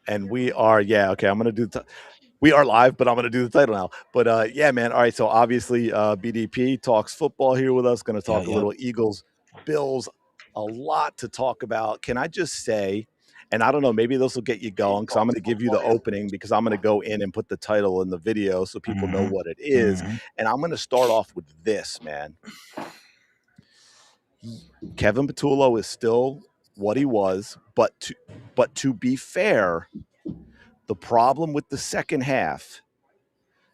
And we are, yeah, okay. I'm gonna do. We are live, but I'm gonna do the title now. But yeah, man. All right. So obviously, BDP talks football here with us. Going to Yeah, talk a yep. little Eagles, Bills. A lot to talk about. Can I just say? And I don't know, maybe this will get you going because I'm going to give you the opening because I'm going to go in and put the title in the video so people know Hmm. what it is. Hmm. And I'm going to start off with this, man. Kevin Patullo is still what he was, but to be fair, the problem with the second half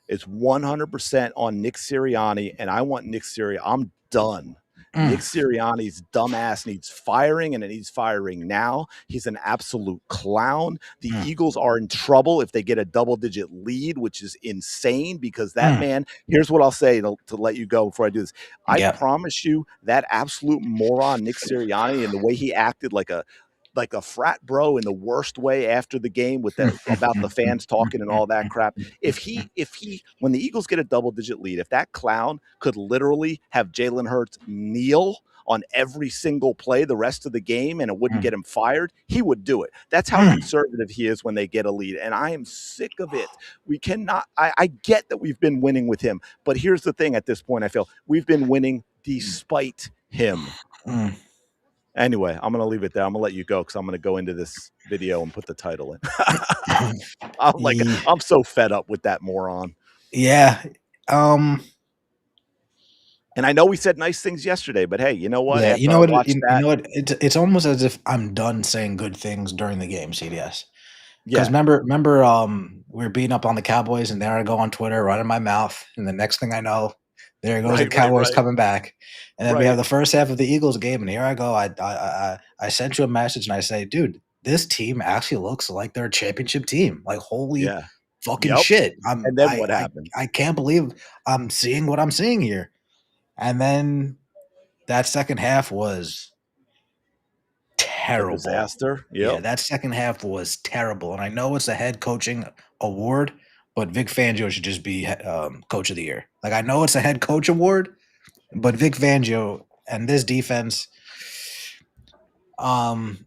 is 100% on Nick Sirianni, and I want Nick Sirianni. I'm done. Nick Mm, Sirianni's dumbass needs firing, and it needs firing now. He's an absolute clown. The mm, Eagles are in trouble if they get a double-digit lead, which is insane because that mm. man, here's what I'll say to let you go before I do this. I Yep. promise you that absolute moron, Nick Sirianni, and the way he acted like a frat bro in the worst way after the game with that about the fans talking and all that crap. If he when the Eagles get a double digit lead, if that clown could literally have Jalen Hurts kneel on every single play the rest of the game and it wouldn't Mm, get him fired, he would do it. That's how mm, conservative he is when they get a lead. And I am sick of it. We cannot, I get that we've been winning with him, but here's the thing at this point, I feel we've been winning despite him. mm. Anyway, I'm gonna leave it there. I'm gonna let you go because I'm gonna go into this video and put the title in. Ye- I'm so fed up with that moron. Yeah. Um, And I know we said nice things yesterday, but hey, you know what? yeah, you After know I what? watched You that, know what? It's almost as if I'm done saying good things during the game, CDS. Because yeah, remember, we were beating up on the Cowboys, and there I go on Twitter, running my mouth, and the next thing I know, there goes the right, right, Cowboys right, coming back, and then we have right. the first half of the Eagles game, and here I go. I sent you a message, and I say, dude, this team actually looks like they're a championship team. Like holy Yeah, fucking yep. shit! And then what happened? I can't believe I'm seeing what I'm seeing here. And then that second half was A terrible. disaster. Yeah, Yep. that second half was terrible, and I know it's a head coaching award, but Vic Fangio should just be coach of the year. Like I know it's a head coach award, but Vic Fangio and this defense, um,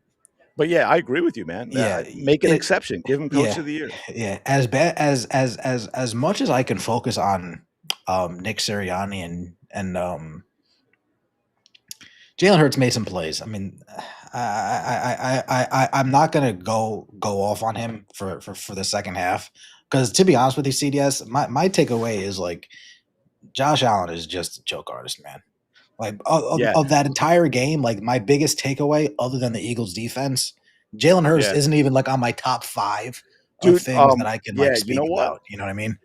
But yeah, I agree with you, man. yeah, Make an exception. Give him Coach yeah, of the Year. yeah. As bad as much as I can focus on Nick Sirianni and Jalen Hurts made some plays. I mean, I'm not gonna go off on him for the second half because to be honest with you, CDS, my takeaway is like Josh Allen is just a joke artist, man. Like Yeah, of that entire game, like my biggest takeaway, other than the Eagles' defense, Jalen Hurts yeah, isn't even like on my top five of dude. things that I can Yeah. like You know speak what? about. You know what I mean?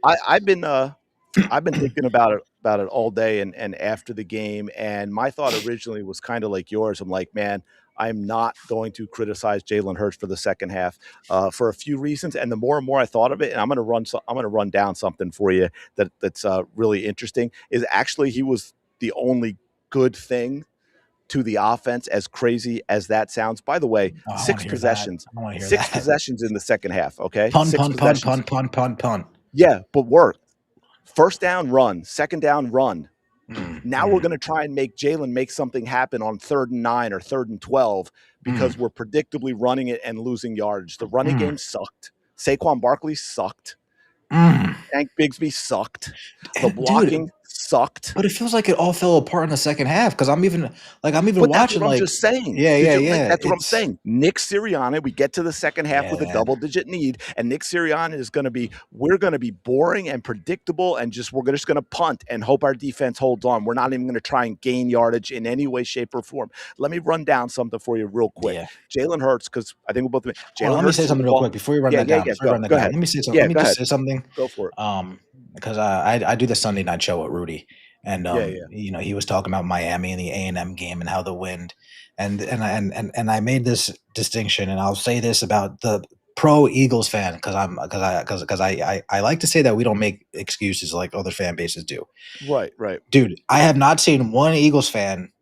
I've been thinking about it all day and after the game. And my thought originally was kind of like yours. I'm like, man, I'm not going to criticize Jalen Hurts for the second half for a few reasons. And the more and more I thought of it, and I'm going to run down something for you that's really interesting. Is actually he was the only good thing to the offense, as crazy as that sounds. By the way, Oh, I want to hear that. I want to hear six that. possessions in the second half. Okay, Pun six pun pun possessions. pun pun pun pun. Yeah, but work. First down, run. Second down, run. Mm, Now we're mm, going to try and make Jalen make something happen on 3rd and 9 or 3rd and 12 mm, because we're predictably running it and losing yardage. The running mm, game sucked. Saquon Barkley sucked. mm. Tank Bigsby sucked. The And dude, blocking sucked. but it feels like it all fell apart in the second half because I'm even But that's what watching I'm like just saying. yeah, Did yeah, you like yeah. that's what I'm It's saying. Nick Sirianni, we get to the second half yeah, with a man. double digit need, and Nick Sirianni is going to be we're going to be boring and predictable and just going to punt and hope our defense holds on. We're not even going to try and gain yardage in any way shape or form. Let me run down something for you real quick. Yeah. Jalen Hurts cuz I think we're both Hold on, Jalen let me Hurts say is something real involved. quick before you run Yeah, that yeah, down. yeah. Before you run that Go down, ahead. let me say something. Let Yeah, me go just ahead. say something. Go for it. Because I do the Sunday night show with Rudy, and Yeah, yeah. you know he was talking about Miami and the A&M game and how the wind, and I made this distinction, and I'll say this about the pro Eagles fan because I like to say that we don't make excuses like other fan bases do. Right, right. Dude, I have not seen one Eagles fan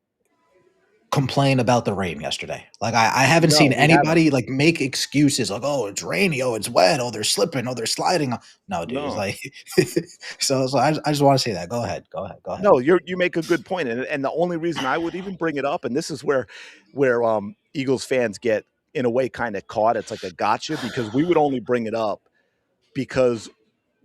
complain about the rain yesterday. Like I haven't No, seen we haven't. anybody like make excuses like, oh, it's rainy, oh, it's wet, oh, they're slipping, oh, they're sliding. No, dude, it's No. like so I just want to say that. Go ahead. Go ahead. Go ahead. No, you make a good point, and the only reason I would even bring it up, and this is where Eagles fans get in a way kind of caught. It's like a gotcha because we would only bring it up because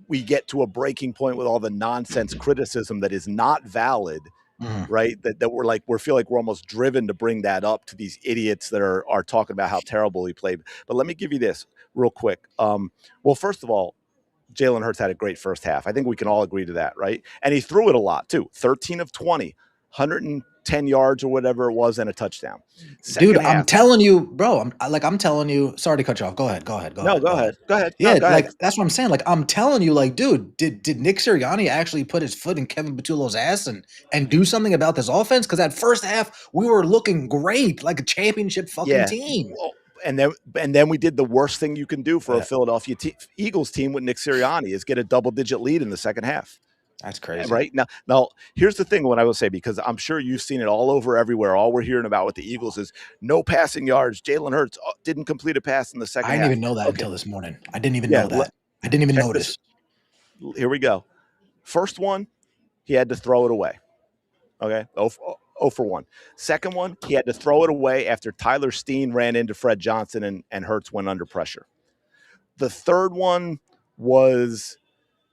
we get to a breaking point with all the nonsense criticism that is not valid, Mhm. right? That we feel like we're almost driven to bring that up to these idiots that are talking about how terrible he played. But let me give you this real quick. Well, first of all, Jalen Hurts had a great first half. I think we can all agree to that, right? And he threw it a lot too. 13 of 20, 110 yards or whatever it was, and a touchdown. Dude, Second I'm half. telling you, bro. I'm telling you. Sorry to cut you off. Go ahead. Go ahead. Go No, ahead. go Go ahead. ahead. Go ahead. No, Yeah, go ahead. like that's what I'm saying. Like I'm telling you, like, dude, did Nick Sirianni actually put his foot in Kevin Patullo's ass and do something about this offense? Because that first half we were looking great, like a championship fucking Yeah. team. Well, and then we did the worst thing you can do for a Yeah, Philadelphia Eagles team with Nick Sirianni is get a double-digit lead in the second half. that's crazy. Right now, here's the thing. What I will say, because I'm sure you've seen it all over everywhere. All we're hearing about with the Eagles is no passing yards. Jalen Hurts didn't complete a pass in the I second didn't half. even know that Okay, until this morning. I didn't even yeah. know that. I didn't even Check this. notice. Here we go. First one, he had to throw it away. Okay, 0 for 1. Second one, he had to throw it away after Tyler Steen ran into Fred Johnson and Hurts went under pressure. The third one was,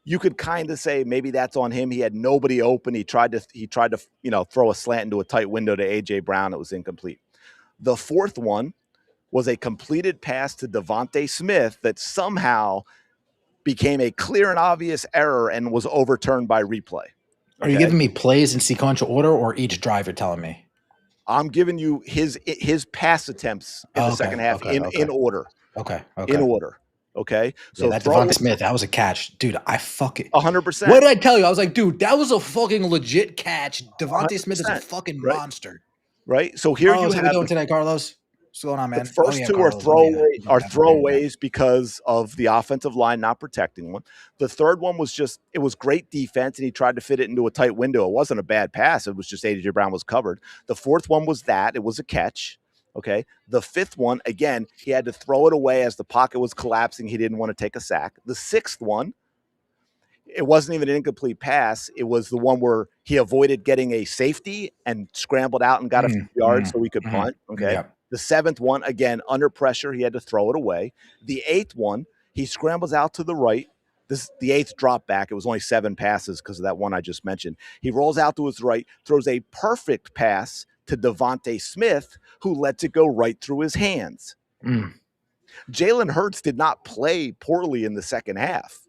you could kind of say maybe that's on him. He had nobody open. He tried to throw a slant into a tight window to AJ Brown. It was incomplete. The fourth one was a completed pass to Devontae Smith that somehow became a clear and obvious error and was overturned by replay. Are you Okay. giving me plays in sequential order or each drive? You're telling me. I'm giving you his pass attempts in the Oh, okay. second half Okay. in Okay. order. Okay. In Okay. order. Okay. Yeah, So that throw Devonta Smith, that was a catch, dude. I fucking. What 100%. did I tell you? I was like, dude, that was a fucking legit catch. Devonta Smith is a 100%. fucking Right. monster. Right. So here you Carlos, how we have doing today, Carlos? What's going on, the man? Oh first yeah, two are Carlos. Oh yeah, he's on that Miami, man. throwaways because of the offensive line not protecting one. The third one was just, it was great defense and he tried to fit it into a tight window. It wasn't a bad pass. It was just AJ Brown was covered. The fourth one was that it was a catch. Okay. The fifth one, again, he had to throw it away as the pocket was collapsing. He didn't want to take a sack. The sixth one, it wasn't even an incomplete pass. It was the one where he avoided getting a safety and scrambled out and got a few Mm, yards mm, so he could mm. punt. Okay. Yeah. The seventh one, again, under pressure, he had to throw it away. The eighth one, he scrambles out to the right. The eighth drop back. It was only 7 passes because of that one I just mentioned. He rolls out to his right, throws a perfect pass to Devontae Smith, who lets it go right through his hands. Mm. Jalen Hurts did not play poorly in the second half.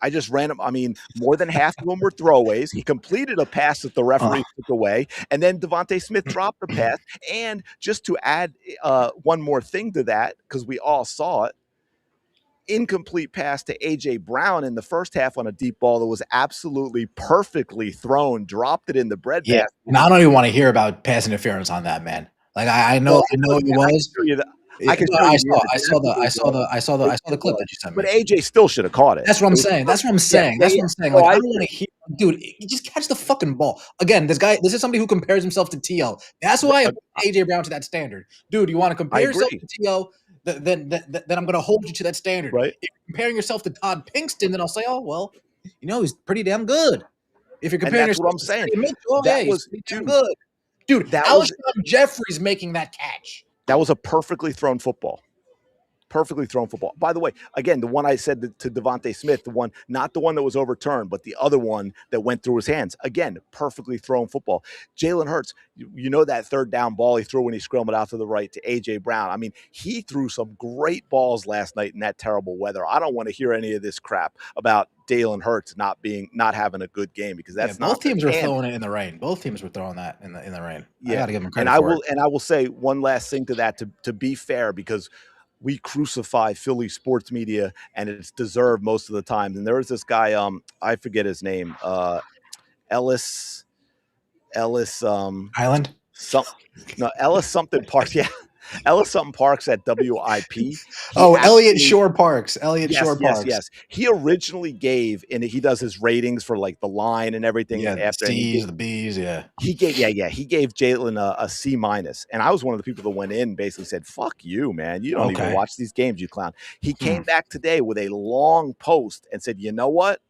I just ran him. I mean, more than half of them were throwaways. He completed a pass that the Oh. referee took away, and then Devontae Smith dropped the pass. And just to add one more thing to that, because we all saw it, incomplete pass to AJ Brown in the first half on a deep ball that was absolutely perfectly thrown, dropped it in the Yeah, breadbasket. and I don't even want to hear about pass interference on that, man. Like I know, Well, I it know was. it I can was. show you the. Yeah, I can no, show I you the saw, I saw the, I exact saw the, I saw the, I saw the, it, I saw it the clip was, that you sent but me. AJ still should have caught it. That's what It I'm was saying. That's what I'm yeah, saying. yeah, That's yeah. what I'm saying. No, Like, I I don't agree. want to hear, dude. You just catch the fucking ball. Again, this is somebody who compares himself to T.O. That's why I hold AJ Brown to that standard, dude. You want to I compare yourself agree. to T.O. Then I'm going to hold you to that standard. Right. If you're comparing yourself to Todd Pinkston, then I'll say, oh well, he's pretty damn good. If you're And comparing that's what yourself I'm to saying. Sonny Mitchell, oh yeah, That he's was, pretty damn dude. good. Dude, That was Alshon Jeffrey's making that catch. a perfectly thrown football. Perfectly thrown football. By the way, again, the one I said to Devontae Smith, the one, not the one that was overturned, but the other one that went through his hands. Again, perfectly thrown football. Jalen Hurts, you know that third down ball he threw when he scrambled out to the right to AJ Brown. I mean, he threw some great balls last night in that terrible weather. I don't want to hear any of this crap about Jalen Hurts not having a good game because Yeah, that's both nonsense. teams were And throwing it in the rain. Both teams were throwing that in the rain. I yeah, got to give them and credit for it. I will say one last thing to that to be fair, because we crucify Philly sports media and it's deserved most of the time. And there was this guy, I forget his name, Ellis, Ellis, Island. some, no, Ellis something Parks, yeah, Ellis something Parks at WIP. He Oh, Elliott actually, Shore Parks. Elliott yes, Shore yes, Parks. yes. He originally gave, and he does his ratings for like the line and everything Yeah, the after, and C's, the B's. Yeah. he gave Jalen a C minus, and I was one of the people that went in and basically said, "Fuck you, man! You don't even Okay. watch these games, you clown." He Hmm. came back today with a long post and said, "You know what?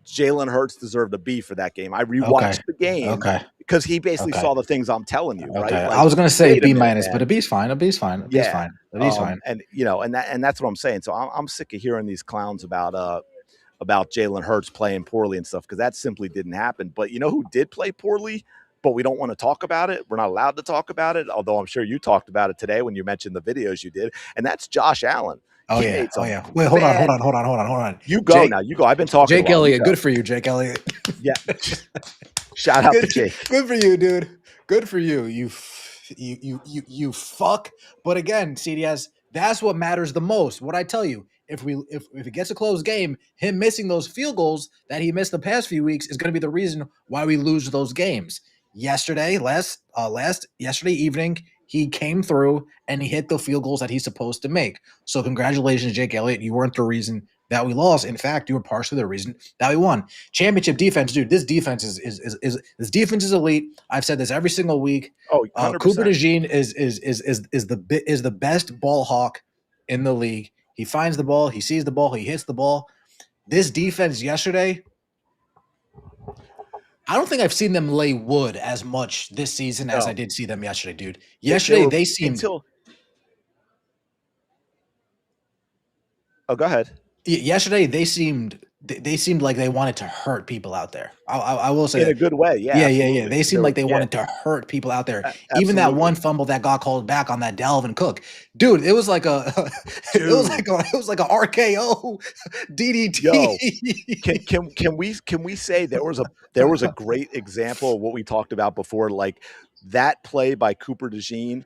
Jalen Hurts deserved a B for that game. I Okay. rewatched the game Okay. because he basically Okay. saw the things I'm telling you, right? Okay. I Like, was gonna say wait a B minute, minus, but man. a B's fine. A B's fine. A B's Yeah. fine. A B's fine. And that's what I'm saying. So I'm sick of hearing these clowns about Jalen Hurts playing poorly and stuff because that simply didn't happen. But you know who did play poorly? But we don't want to talk about it. We're not allowed to talk about it, although I'm sure you talked about it today when you mentioned the videos you did. And that's Josh Allen. Oh He yeah. made Oh some yeah. Wait, hold on, hold bad. on, hold on, hold on, hold on. You go Jake now. You go. I've been talking a Jake while. You Elliott, go. good for you, Jake Elliott. Yeah. Shout out to good, Jake. good for you, dude. Good for you. You fuck. But again, CDS, that's what matters the most. What I tell you, if it gets a close game, him missing those field goals that he missed the past few weeks is going to be the reason why we lose those games. Yesterday evening, he came through and he hit the field goals that he's supposed to make. So congratulations, Jake Elliott. You weren't the reason that we lost. In fact, you were partially the reason that we won. Championship defense, dude. This defense is this defense is elite. I've said this every single week. Oh, Cooper 100%. DeJean is the best ball hawk in the league. He finds the ball, he sees the ball, he hits the ball. This defense yesterday, I don't think I've seen them lay wood as much this season as I No, did see them yesterday, dude. they Yesterday were they seemed until. Oh, go ahead. yesterday they seemed like they wanted to hurt people out there. I will say In a that. good way. Yeah, Yeah. absolutely. They seemed like they Yeah, wanted to hurt people out there. Even that absolutely, one fumble that got called back on that Dalvin Cook, dude. It was like a, dude. it was like a RKO Yo, DDT. can we say there was a great example of what we talked about before, like that play by Cooper DeJean.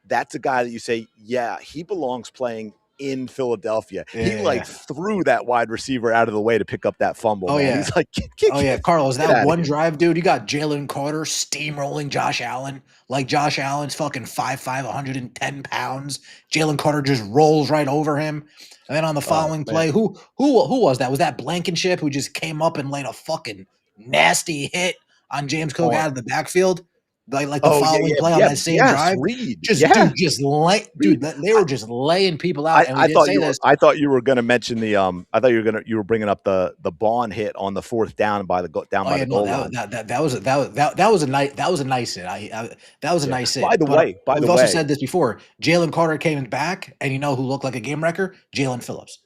That's a guy that you say, yeah, he belongs playing in Philadelphia. He like Yeah. threw that wide receiver out of the way to pick up that fumble, Oh man. yeah. He's like, Oh yeah, Carlos, get that out of one here. drive, dude, you got Jalen Carter steamrolling Josh Allen. Like Josh Allen's fucking 5'5", 110 pounds. Jalen Carter just rolls right over him. And then on the Oh following man. play, who was that? Was that Blankenship who just came up and laid a fucking nasty hit on James Cook On out of the backfield? Like the oh yeah, following yeah, play on yeah, that same yes, drive? Reed. Just Yeah, dude, just lay Reed. dude, they were just laying people out. And we I didn't thought say you were this. I thought you were going to mention the I thought you were bringing up the Bond hit on the fourth down down Oh by yeah, the no, goal line. that was a nice hit. That was a Yeah. nice By hit. the But way, by the we've also way, said this before. Jalen Carter came back, and you know who looked like a game wrecker? Jalen Phillips.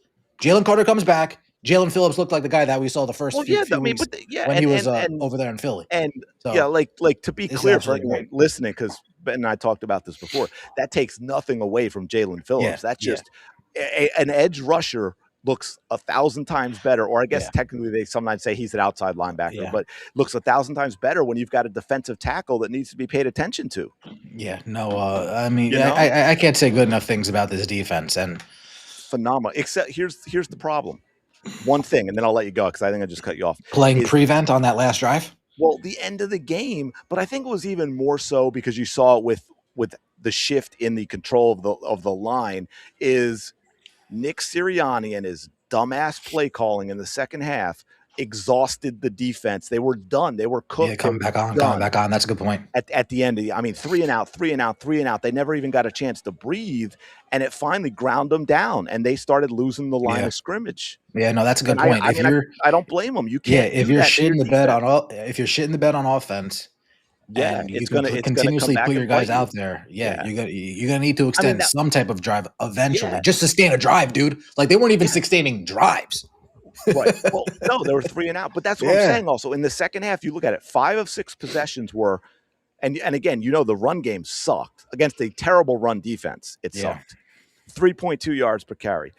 Jalen Carter comes back. Jalen Phillips looked like the guy that we saw the first well, few yeah, I few mean, weeks yeah, when he was over there in Philly. and yeah, So like to be this is clear for absolutely anyone great. listening, because Ben and I talked about this before, that takes nothing away from Jalen Yeah, Phillips. That's yeah, just an edge rusher looks 1,000 times better, or I guess yeah, technically they sometimes say he's an outside linebacker, yeah, but looks 1,000 times better when you've got a defensive tackle that needs to be paid attention to. yeah. No, I mean, You know, I can't say good enough things about this defense. And phenomenal. Except here's the problem. One thing, and then I'll let you go because I think I just cut you off. playing Is prevent on that last drive. well, the end of the game, but I think it was even more so because you saw it with the shift in the control of the line is Nick Sirianni and his dumbass play calling in the second half exhausted the defense. They were done. They were Yeah, cooked. They were coming done back on. That's a good point. at the end of the, I mean, three and out, three and out, three and out. They never even got a chance to breathe, and it finally ground them down, and they started losing the line Yeah, of scrimmage. yeah. No, that's a And good point. I mean, I don't blame them. You Yeah, can't do that to your defense. if you're shitting the bed on offense, Yeah, and you it's can gonna it's gonna come continuously back put your and guys bite you. out there, yeah, Yeah, you're gonna need to I mean extend that. some type of drive eventually, Yeah, just sustain a drive, dude. Like they weren't even yeah, sustaining drives. right. Well, no, they were three and out, but that's what I'm Yeah, saying. Also, in the second half, you look at it, 5 of 6 possessions were, and again, the run game sucked against a terrible run defense. It yeah, sucked. 3.2 yards per carry.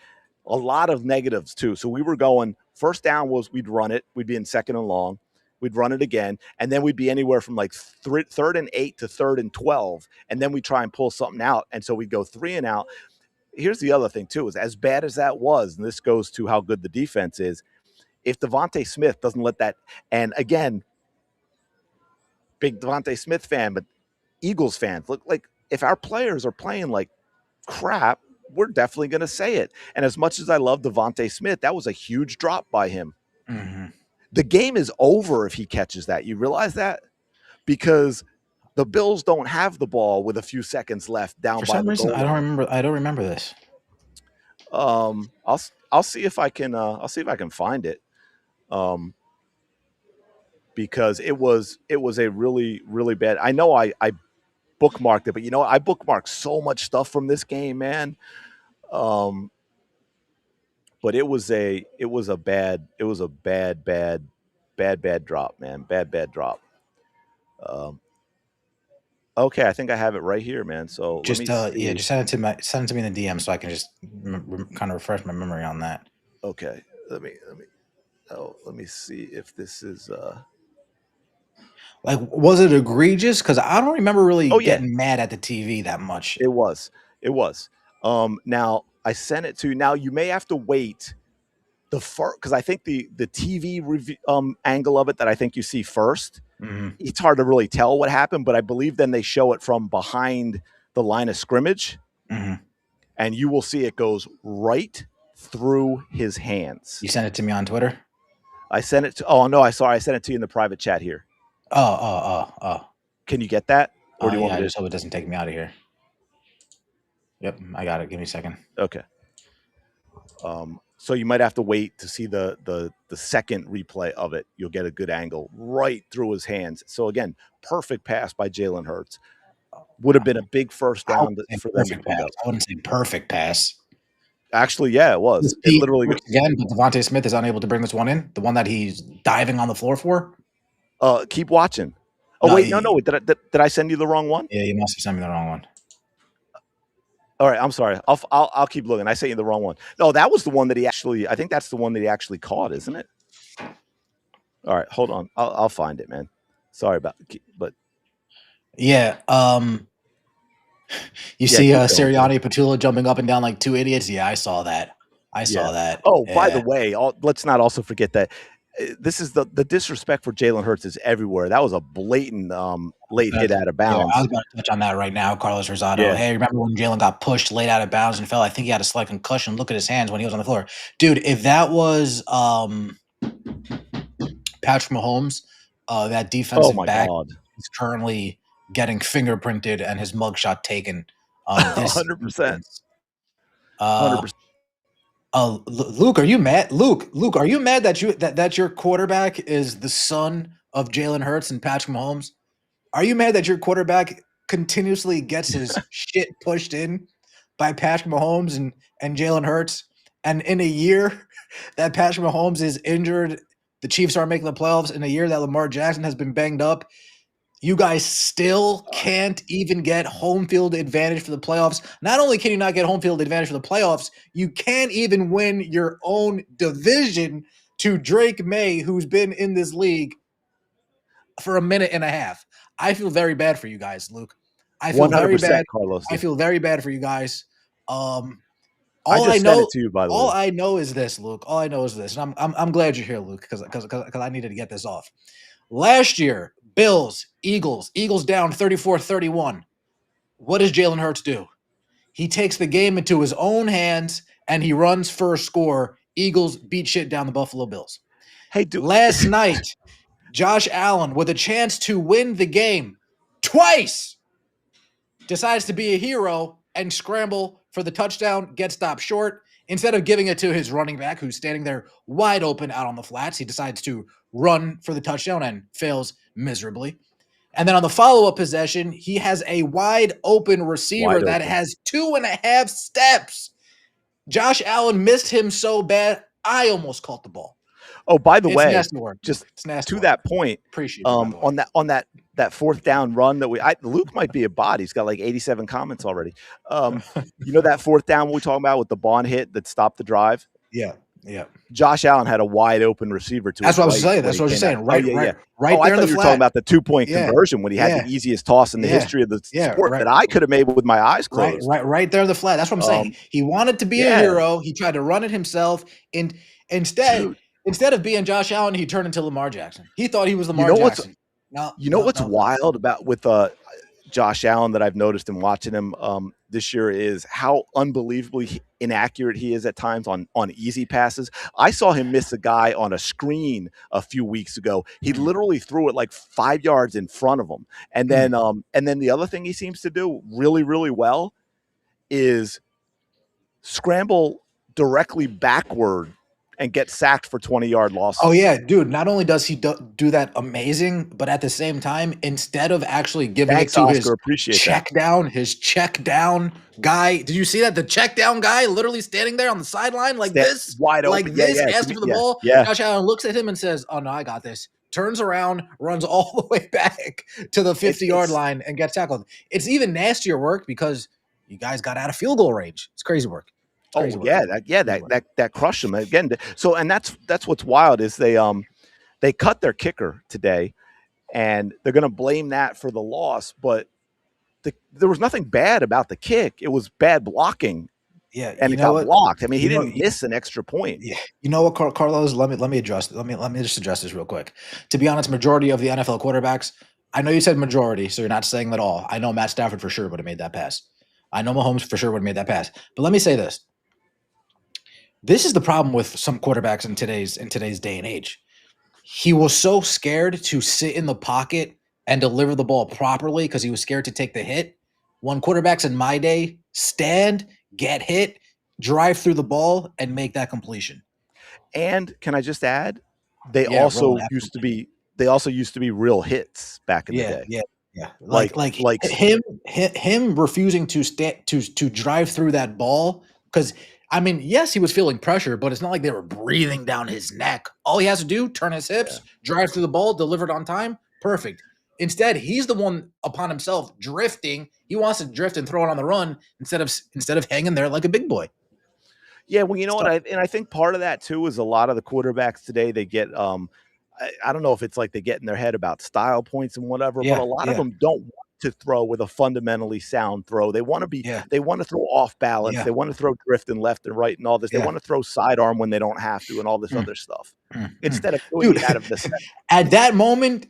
A lot of negatives too. So we were going first down was we'd run it, we'd be in second and long, we'd run it again, and then we'd be anywhere from like third and 8 to third and 12, and then we try and pull something out, and so we'd go three and out. Here's the other thing too: is as bad as that was, and this goes to how good the defense is. If Devontae Smith doesn't let that, and again, big Devontae Smith fan, but Eagles fans look like if our players are playing like crap, we're definitely going to say it. And as much as I love Devontae Smith, that was a huge drop by him. hmm The game is over if he catches that. You realize that? Because the Bills don't have the ball with a few seconds left down For by some the reason, goal line. I don't remember this. I'll see if I can find it. Um, because it was a really really bad. I know I bookmarked it, but I bookmarked so much stuff from this game, man. Um, but it was a bad drop, man. Bad drop. Um, okay, I think I have it right here, man. So let me Just yeah, see. just send it to me in the DM so I can just kind of refresh my memory on that. Okay, let me see if this is. Like, was it egregious? Because I don't remember really Oh yeah, getting mad at the TV that much. it was. It was. Now I sent it to. Now you may have to wait the first because I think the TV review, angle of it that I think you see first. Hmm. It's hard to really tell what happened, but I believe then they show it from behind the line of scrimmage, Hmm. and you will see it goes right through his hands. You sent it to me on Twitter. I sent it to. Oh no, I sent it to you in the private chat here. Oh. Can you get that, or do you want Yeah. I me just hope it doesn't take me out of here. Yep, I got it. Give me a second. to? Okay. So you might have to wait to see the second replay of it. You'll get a good angle right through his hands. So again, perfect pass by Jalen Hurts. Would have been a big first I down wouldn't say for them to perfect beat pass. up. I wouldn't say perfect pass. Actually, yeah, it was. His It feet literally. works again, but Devontae Smith is unable to bring this one in. The one that he's diving on the floor for. Keep watching. Oh No, wait, no. Did I send you the wrong one? yeah, you must have sent me the wrong one. All right, I'm sorry. I'll keep looking. I sent you the wrong one. No, that was the one that he actually. I think that's the one that he actually caught, isn't it? All right, hold on. I'll find it, man. Sorry about, but Yeah. You yeah, see keep going, buddy. Sirianni Patula jumping up and down like two idiots. Yeah, I saw that. I Yeah. saw that. Oh, by the Yeah. way, let's not also forget that this is the disrespect for Jalen Hurts is everywhere. That was a blatant late hit out of Yeah, I bounds. was about to touch on that right now. Carlos Rosado. Yeah. Hey, remember when Jalen got pushed late out of bounds and fell? I think he had a slight concussion. Look at his hands when he was on the floor. Dude, if that was Patrick Mahomes, that Oh defensive my back God. is currently getting fingerprinted and his mugshot taken this 100%. instance. Uh 100%. Luke, are you mad? Luke, are you mad that that your quarterback is the son of Jalen Hurts and Patrick Mahomes? Are you mad that your quarterback continuously gets his shit pushed in by Patrick Mahomes and Jalen Hurts? And in a year that Patrick Mahomes is injured, the Chiefs aren't making the playoffs. In a year that Lamar Jackson has been banged up, you guys still can't even get home field advantage for the playoffs. Not only can you not get home field advantage for the playoffs, you can't even win your own division to Drake May, who's been in this league for a minute and a half. I feel very bad for you guys, Luke. I feel very 100%, bad. Carlos. I feel very bad for you guys. Um, I all I just sent it know, to you, by the all way. I know is this, Luke. All I know is this, and I'm glad you're here, Luke, because I needed to get this off. Last year, Bills, Eagles down 34-31. What does Jalen Hurts do? He takes the game into his own hands and he runs for a score. Eagles beat shit down the Buffalo Bills. Hey, dude. Last night, Josh Allen, with a chance to win the game twice, decides to be a hero and scramble for the touchdown, gets stopped short. Instead of giving it to his running back, who's standing there wide open out on the flats, he decides to run for the touchdown and fails miserably. And then on the follow up possession, he has a wide open receiver Wide that open. has 2.5 steps. Josh Allen missed him so bad, I almost caught the ball. Oh, by the It's way, nasty work, just Luke. It's nasty to work. that point, Appreciate you, by the way. on that fourth down run that Luke might be a bot. He's got like 87 comments already. That fourth down we talking about with the Bond hit that stopped the drive. Yeah, yeah. Josh Allen had a wide open receiver to That's his what I was right saying. when That's he what I was came out. saying. Oh yeah, yeah. Oh, Right I there in thought the you were talking flat. about the 2-point Yeah, conversion when he had yeah, the easiest toss in the yeah, history of the yeah. sport that I could have made with my eyes Right, closed. right there in the flat. That's what I'm saying. Um, He wanted to be a yeah, hero. He tried to run it himself, and instead, dude. instead of being Josh Allen, he turned into Lamar Jackson. He thought he was You Lamar know what's Jackson. No, you know no, what's no. wild about with Josh Allen that I've noticed in watching him this year is how unbelievably inaccurate he is at times on easy passes. I saw him miss a guy on a screen a few weeks ago. He Mm, literally threw it like 5 yards in front of him. mm, And then the other thing he seems to do really, really well is scramble directly backward and get sacked for 20-yard Oh losses. yeah, dude. Not only does he do that amazing, but at the same time, instead of actually giving it Thanks, to his Oscar. Appreciate that. check down guy, did you see that? The check down guy literally standing there on the sideline Wide open. Yeah, yeah. asking for the Yeah, ball. yeah. Josh Allen looks at him and says, "Oh no, I got this." Turns around, runs all the way back to the It's 50-yard it's line and gets tackled. It's even nastier work because you guys got out of field goal range. It's crazy work. It's oh crazy work. yeah, Crazy work. that crushed them again. So and that's what's wild is they cut their kicker today, and they're going to blame that for the loss. But there was nothing bad about the kick. It was bad blocking, Yeah, and you it know got what? blocked. I mean, he You know, didn't miss an extra point. yeah, you know what, Carlos? Let me address. Let me just address this real quick. To be honest, majority of the NFL quarterbacks. I know you said majority, so you're not saying that all. I know Matt Stafford for sure would have made that pass. I know Mahomes for sure would have made that pass. But let me say this: this is the problem with some quarterbacks in today's day and age. He was so scared to sit in the pocket and deliver the ball properly because he was scared to take the hit. When quarterbacks in my day stand, get hit, drive through the ball, and make that completion. And can I just add, Yeah, Roland, absolutely. they also used to be real hits back in the Yeah, day. yeah, yeah. Like like Him refusing to to drive through that ball because I mean, yes, he was feeling pressure, but it's not like they were breathing down his neck. All he has to do, turn his yeah. hips, drive through the ball, deliver it on time, perfect. Instead, he's the one upon himself drifting. He wants to drift and throw it on the run instead of hanging there like a big boy. Yeah, well, you know what? So, I think part of that too is a lot of the quarterbacks today they get I don't know if it's like they get in their head about style points and whatever, but a yeah, lot of yeah, them don't want to throw with a fundamentally sound throw. yeah, They want to throw off balance. yeah, They want to throw drifting left and right and all this. They yeah. want to throw sidearm when they don't have to and all this Mm, other stuff mm. instead of doing Dude, it out of necessity. at that moment,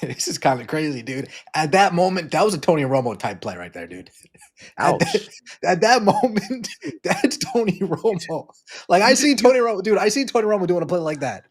this is kind of crazy, dude. At that moment, that was a Tony Romo type play right there, dude. At that, Ouch. at that moment, that's Tony Romo. Like I see You Tony Romo, dude. I see Tony Romo doing a play like that.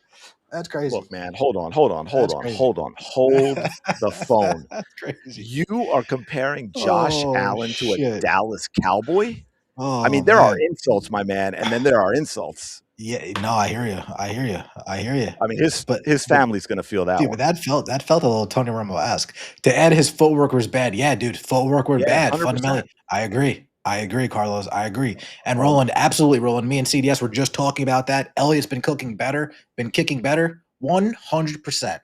That's crazy. look, man, That's crazy. hold the phone. That's crazy. You are comparing Josh Oh Allen to a shit. Dallas Cowboy? I Oh mean, there are man. insults, my man, and then there are insults. Yeah. No, I hear you. I hear you. I hear you. I mean, But his but family's gonna feel that dude, but one. that felt a little Tony Romo-esque. To add his footwork was bad. Yeah, dude, footwork were Yeah, bad. 100%. Fundamentally, I agree. I agree, Carlos. I agree. And Um, Roland, absolutely, Roland. Me and CDS were just talking about that. Elliott's been cooking better, been kicking better, 100%.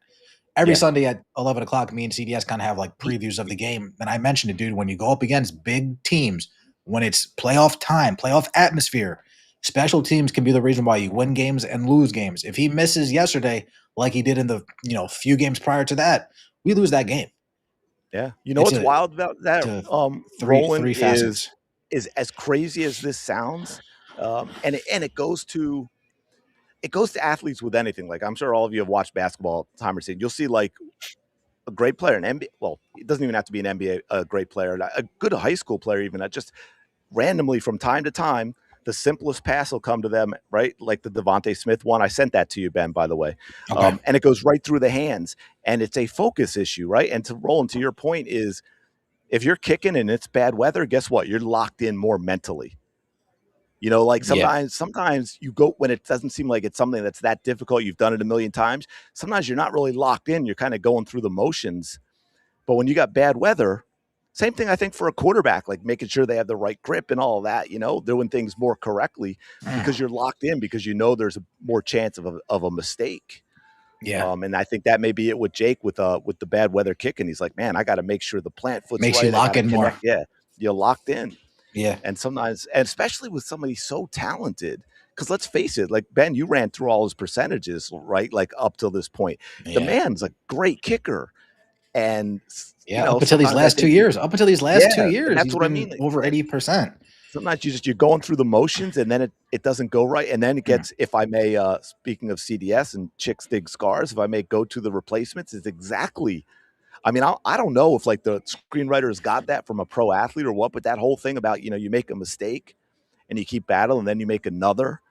Every yeah, Sunday at 11 o'clock, me and CDS kind of have like he previews of the game. And I mentioned it, dude, when you go up against big teams, when it's playoff time, playoff atmosphere, special teams can be the reason why you win games and lose games. If he misses yesterday, like he did in the few games prior to that, we lose that game. yeah. You know It's what's wild about it's that, a Roland, three facets. is as crazy as this sounds, and it goes to athletes with anything. Like, I'm sure all of you have watched basketball time or seen. You'll see, like, a great player, an NBA well, it doesn't even have to be an NBA, a great player, a good high school player even, that just randomly from time to time, the simplest pass will come to them, right? Like the Devontae Smith one. I sent that to you, Ben, by the way. Okay. And it goes right through the hands, and it's a focus issue, right? And to Roland, to your point, is if you're kicking and it's bad weather, guess what? You're locked in more mentally. You know, like Yeah. sometimes you go when it doesn't seem like it's something that's that difficult. You've done it a million times. Sometimes you're not really locked in. You're kind of going through the motions. But when you got bad weather, same thing I think for a quarterback, like making sure they have the right grip and all of that, doing things more correctly because Mm. you're locked in because there's a more chance of a mistake. Yeah. And I think that may be it with Jake with the bad weather kicking. He's like, man, I got to make sure the plant foot's Makes you right. I got lock to in more. connect. Yeah, you're locked in. Yeah. And sometimes, and especially with somebody so talented, because let's face it, like Ben, you ran through all his percentages, right? Like up till this point, the Yeah. man's a great kicker, and Yeah. Up until these sometimes I last two think years. Up until these last two yeah, and years, that's he's what I been mean. over 80%. Sometimes you're going through the motions, and then it doesn't go right, and then it Mm. gets. If I may, speaking of CDS and chicks dig scars, if I may go to the replacements, it's exactly. I mean, I don't know if like the screenwriters got that from a pro athlete or what, but that whole thing about you make a mistake and you keep battling, and then you make another,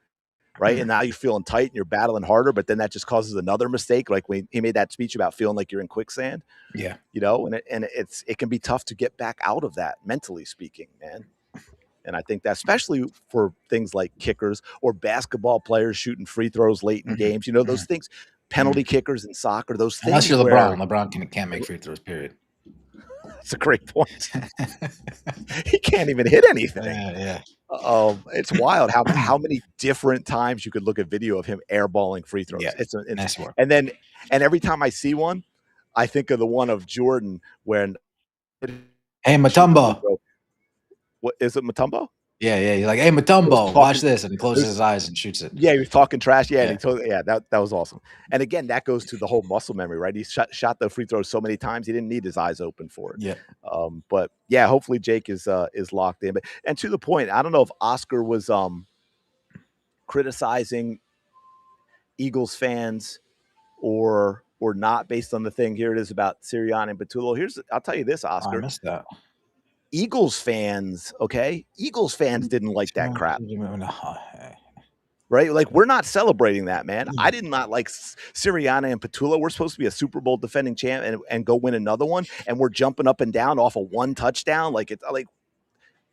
right? And Mm. now you're feeling tight and you're battling harder, but then that just causes another mistake. Like when he made that speech about feeling like you're in quicksand, Yeah. and it can be tough to get back out of that mentally speaking, man. And I think that, especially for things like kickers or basketball players shooting free throws late in Mhm, games, you know, those mhm, things, mhm. penalty kickers in soccer, those Unless things you're where LeBron. LeBron can't make free throws, period. it's a great point. He can't even hit anything. Yeah, It's wild yeah. how many different times you could look at video of him airballing free throws. Yeah, It's nice work. and then and every time I see one, I think of the one of Jordan when "Hey, shoot the free Matumbo." throw. What is it, Mutombo? Yeah, yeah, he's like, "Hey, He was Matumbo, watch talking. this," and he closes There's his eyes and shoots it. Yeah, he was talking trash. Yeah, and Yeah, he told yeah, that was awesome. And again, that goes to the whole muscle memory, right? He shot the free throw so many times he didn't need his eyes open for it. yeah. But yeah, hopefully Jake is locked in. But and to the point, I don't know if Oscar was criticizing Eagles fans or not based on the thing. Here it is about Sirianni and Batullo. I'll tell you this, Oh, I Oscar. missed that. Eagles fans, okay? Eagles fans didn't like that crap. Right? Like, we're not celebrating that, man. I did not like Sirianni and Petula. We're supposed to be a Super Bowl defending champ and go win another one, and we're jumping up and down off of one touchdown. Like, it's like,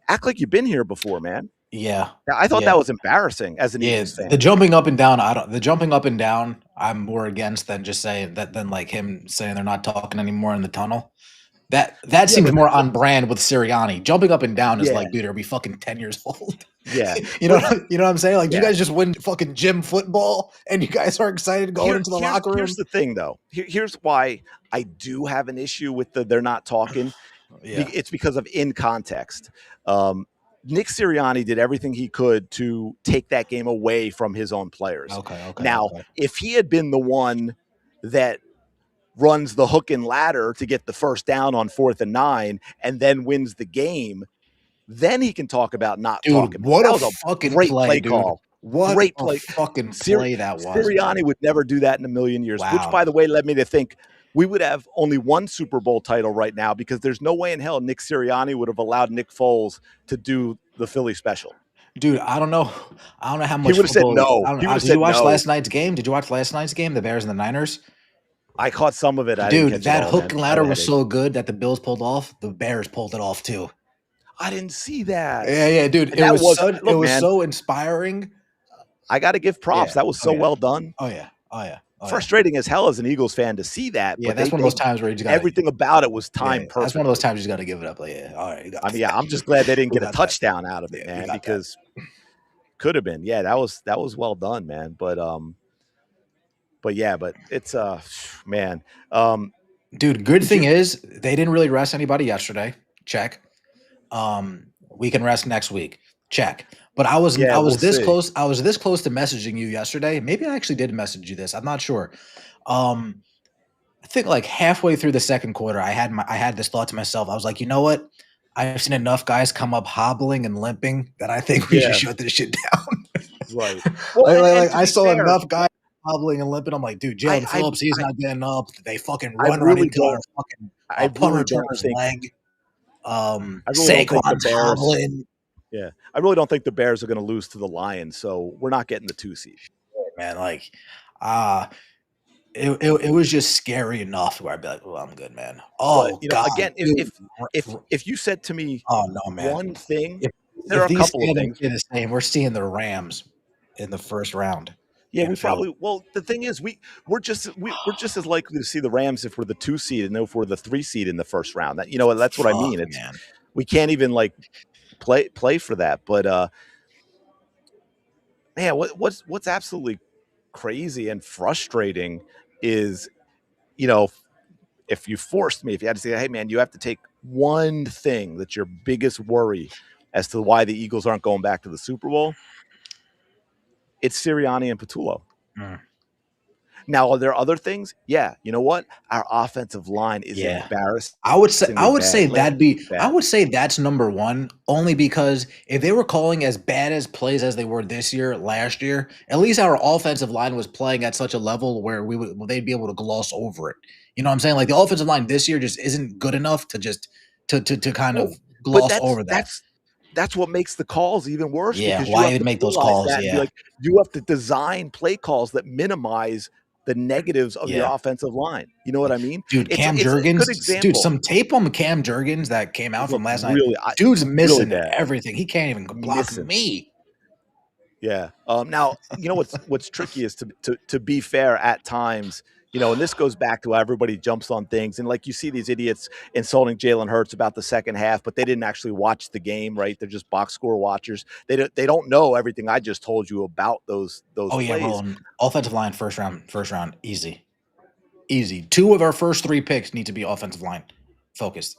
act like you've been here before, man. Yeah, I thought yeah, that was embarrassing as an yeah. Eagles fan. The jumping up and down, I don't. The jumping up and down, I'm more against than just saying that than like him saying they're not talking anymore in the tunnel. That Yeah, seems but more on brand with Sirianni. Jumping up and down is yeah, like, dude, are we fucking 10 years old? yeah. You know But what I'm saying? Like, do you yeah. guys just win fucking gym football and you guys are excited going into the locker Here's room? the thing, though. Here's why I do have an issue with they're not talking. Yeah. It's because of in context. Um, Nick Sirianni did everything he could to take that game away from his own players. Okay, okay, Now, okay. if he had been the one that runs the hook and ladder to get the first down on 4th and 9 and then wins the game, then he can talk about not Dude, talking. what That a was a fucking great play, play dude. call. What Great a play. fucking play that was, Sirianni man. would never do that in a million years, which, Wow. by the way, led me to think we would have only one Super Bowl title right now because there's no way in hell Nick Sirianni would have allowed Nick Foles to do the Philly special. Dude, I don't know. I don't know how He much would have said football. no. I don't He would have Did you said watch no. last night's game? Did you watch last night's game, the Bears and the Niners? I caught some of it. I didn't Dude, catch it that all, hook man. and I had ladder a was headache. so good that the Bills pulled off. The Bears pulled it off too. I didn't see that. Yeah, yeah, dude. And that was It look, was man. so inspiring. I got to give props. Yeah. That was Oh so yeah. well done. Oh yeah. Oh yeah. Oh yeah. Frustrating as hell as an Eagles fan to see that, Yeah, but that's one of those times where you just gotta. everything about it was Yeah, timed that's one of those perfectly. times you just gotta give it up. Like, yeah, all right, you got I mean, yeah, I'm just glad they didn't we get a got that. touchdown out of it, Yeah, we man, got that. because could have been. Yeah, that was well done, man. But yeah, but it's man. Um Dude, good did thing you is they didn't really rest anybody yesterday. Check. We can rest next week. Check. But Yeah, I we'll was this see. close. I was this close to messaging you yesterday. Maybe I actually did message you this. I'm not sure. Um, I think like halfway through the second quarter, I had this thought to myself. I was like, you know what? I've seen enough guys come up hobbling and limping that I think we should Yeah, shut this shit down. right. Well, and Like, to I be saw fair, enough guys hobbling and limping. I'm like, dude, I Jalen Phillips, he's I not getting up. They fucking I run right really into our don't fucking I punt really don't returner's think leg. I really don't think the Saquon's Bears hobbling. yeah. I really don't think the Bears are going to lose to the Lions, so we're not getting the 2 seed. Man, like, uh, it was just scary enough where I'd be like, "Oh, I'm good, man." But, Oh god, again, dude. if you said to me Oh no, man. one thing, If there are a these couple of standings things. stay the same, we're seeing the Rams in the first round Yeah, in we Philly. probably well, the thing is we're just as likely to see the Rams if we're the 2 seed and if we're the 3 seed in the first round. That's what I Fuck, mean. It's man. we can't even like play for that. But man, what's absolutely crazy and frustrating is, you know, if you forced me, if you had to say, hey man, you have to take one thing that's your biggest worry as to why the Eagles aren't going back to the Super Bowl, it's Sirianni and Patullo. Mm. Now, are there other things? Yeah. You know what? Our offensive line is Yeah. embarrassingly bad. I Bad. would say that's number one, only because if they were calling as bad as plays as they were this year, last year, at least our offensive line was playing at such a level where they'd be able to gloss over it. You know what I'm saying? Like the offensive line this year just isn't good enough to just to kind Well, of but gloss over that. that's what makes the calls even worse Yeah, because you why have even to make those realize calls? that and be Yeah. like, you have to design play calls that minimize the negatives of your Yeah. offensive line. You know what I mean? Dude, Cam It's a good Jurgens, dude, example. some tape on Cam Jurgens that came It out from looked last night. really Dude's really missing bad. everything. He can't even block Missing. me. Yeah. Now, you know what's tricky is to be fair at times, and this goes back to how everybody jumps on things, and like you see these idiots insulting Jalen Hurts about the second half, but they didn't actually watch the game, right? They're just box score watchers. They don't know everything I just told you about those Oh yeah, plays. rolling offensive line first round, easy, easy. 2 of our first 3 picks need to be offensive line focused.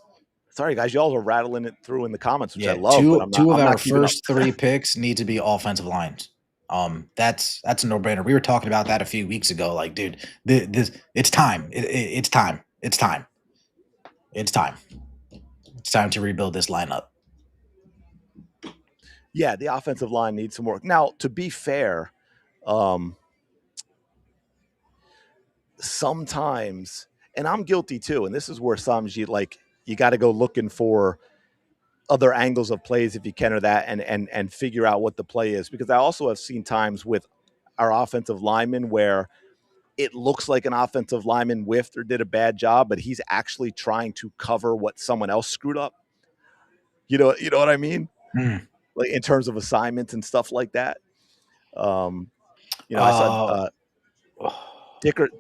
Sorry guys, y'all are rattling it through in the comments, which I Yeah, love, but 2 I'm not 2 of I'm our not keeping up. first 3 picks need to be offensive lines. That's a no brainer. We were talking about that a few weeks ago. Like, dude, this it's time. It's time. It's time. It's time. It's time to rebuild this lineup. Yeah, the offensive line needs some work. Now, to be fair, um, sometimes, and I'm guilty too, and this is where sometimes you got to go looking for other angles of plays if you can, or that, and figure out what the play is, because I also have seen times with our offensive linemen where it looks like an offensive lineman whiffed or did a bad job, but he's actually trying to cover what someone else screwed up. You know what I mean? Mm. Like in terms of assignments and stuff like that. Um, I saw Uh,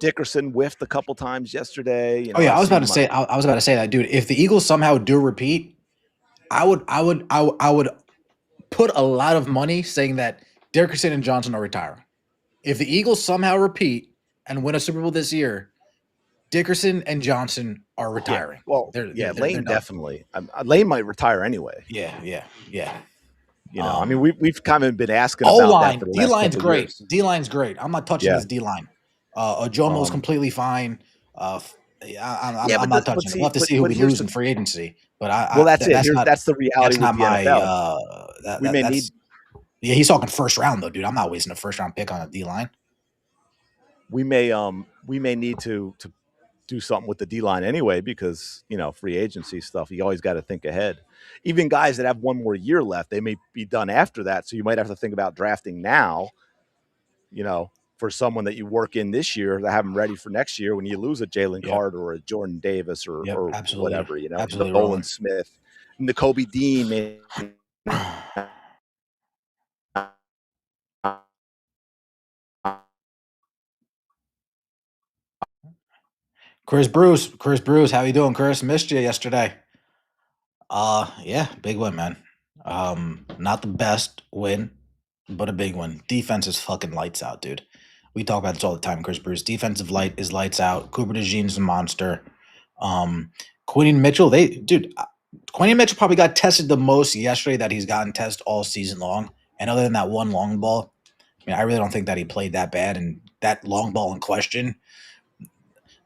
Dickerson whiffed a couple times yesterday. oh yeah, I've I was about seen to my. say. I was about to say that, dude. If the Eagles somehow do repeat, I would put a lot of money saying that Dickerson and Johnson are retiring. If the Eagles somehow repeat and win a Super Bowl this year, Dickerson and Johnson are Yeah, retiring. well, yeah, They're Lane done. definitely. Lane might retire anyway. Yeah, yeah, yeah. I mean, Um, we've kind of been asking O about that for line, the D last line's couple of great. years. D line's great. I'm not touching Yeah. this D line. Ojomo's completely fine. Yeah, I'm but not touching it. We'll see, have to see who but we here's lose the. in free agency. But Well, that's it. Here's that's the reality with not the my NFL. We may that's need yeah. He's talking first round though, dude. I'm not wasting a first round pick on a D line. we may need to do something with the D line anyway, because free agency stuff. You always got to think ahead. Even guys that have one more year left, they may be done after that. So you might have to think about drafting now. For someone that you work in this year to have them ready for next year when you lose a Jalen Yep, Carter or a Jordan Davis or yep, or absolutely, whatever, absolutely Nolan rolling. Smith, Kobe Dean, man. Chris Bruce, how you doing, Chris? Missed you yesterday. Yeah, big win, man. Not the best win, but a big one. Defense is fucking lights out, dude. We talk about this all the time, Chris Bruce. Defensive light is lights out. Cooper DeJean's a monster. Um, Quinn Mitchell, Quinn Mitchell probably got tested the most yesterday that he's gotten tested all season long. And other than that one long ball, I mean, I really don't think that he played that bad. And that long ball in question,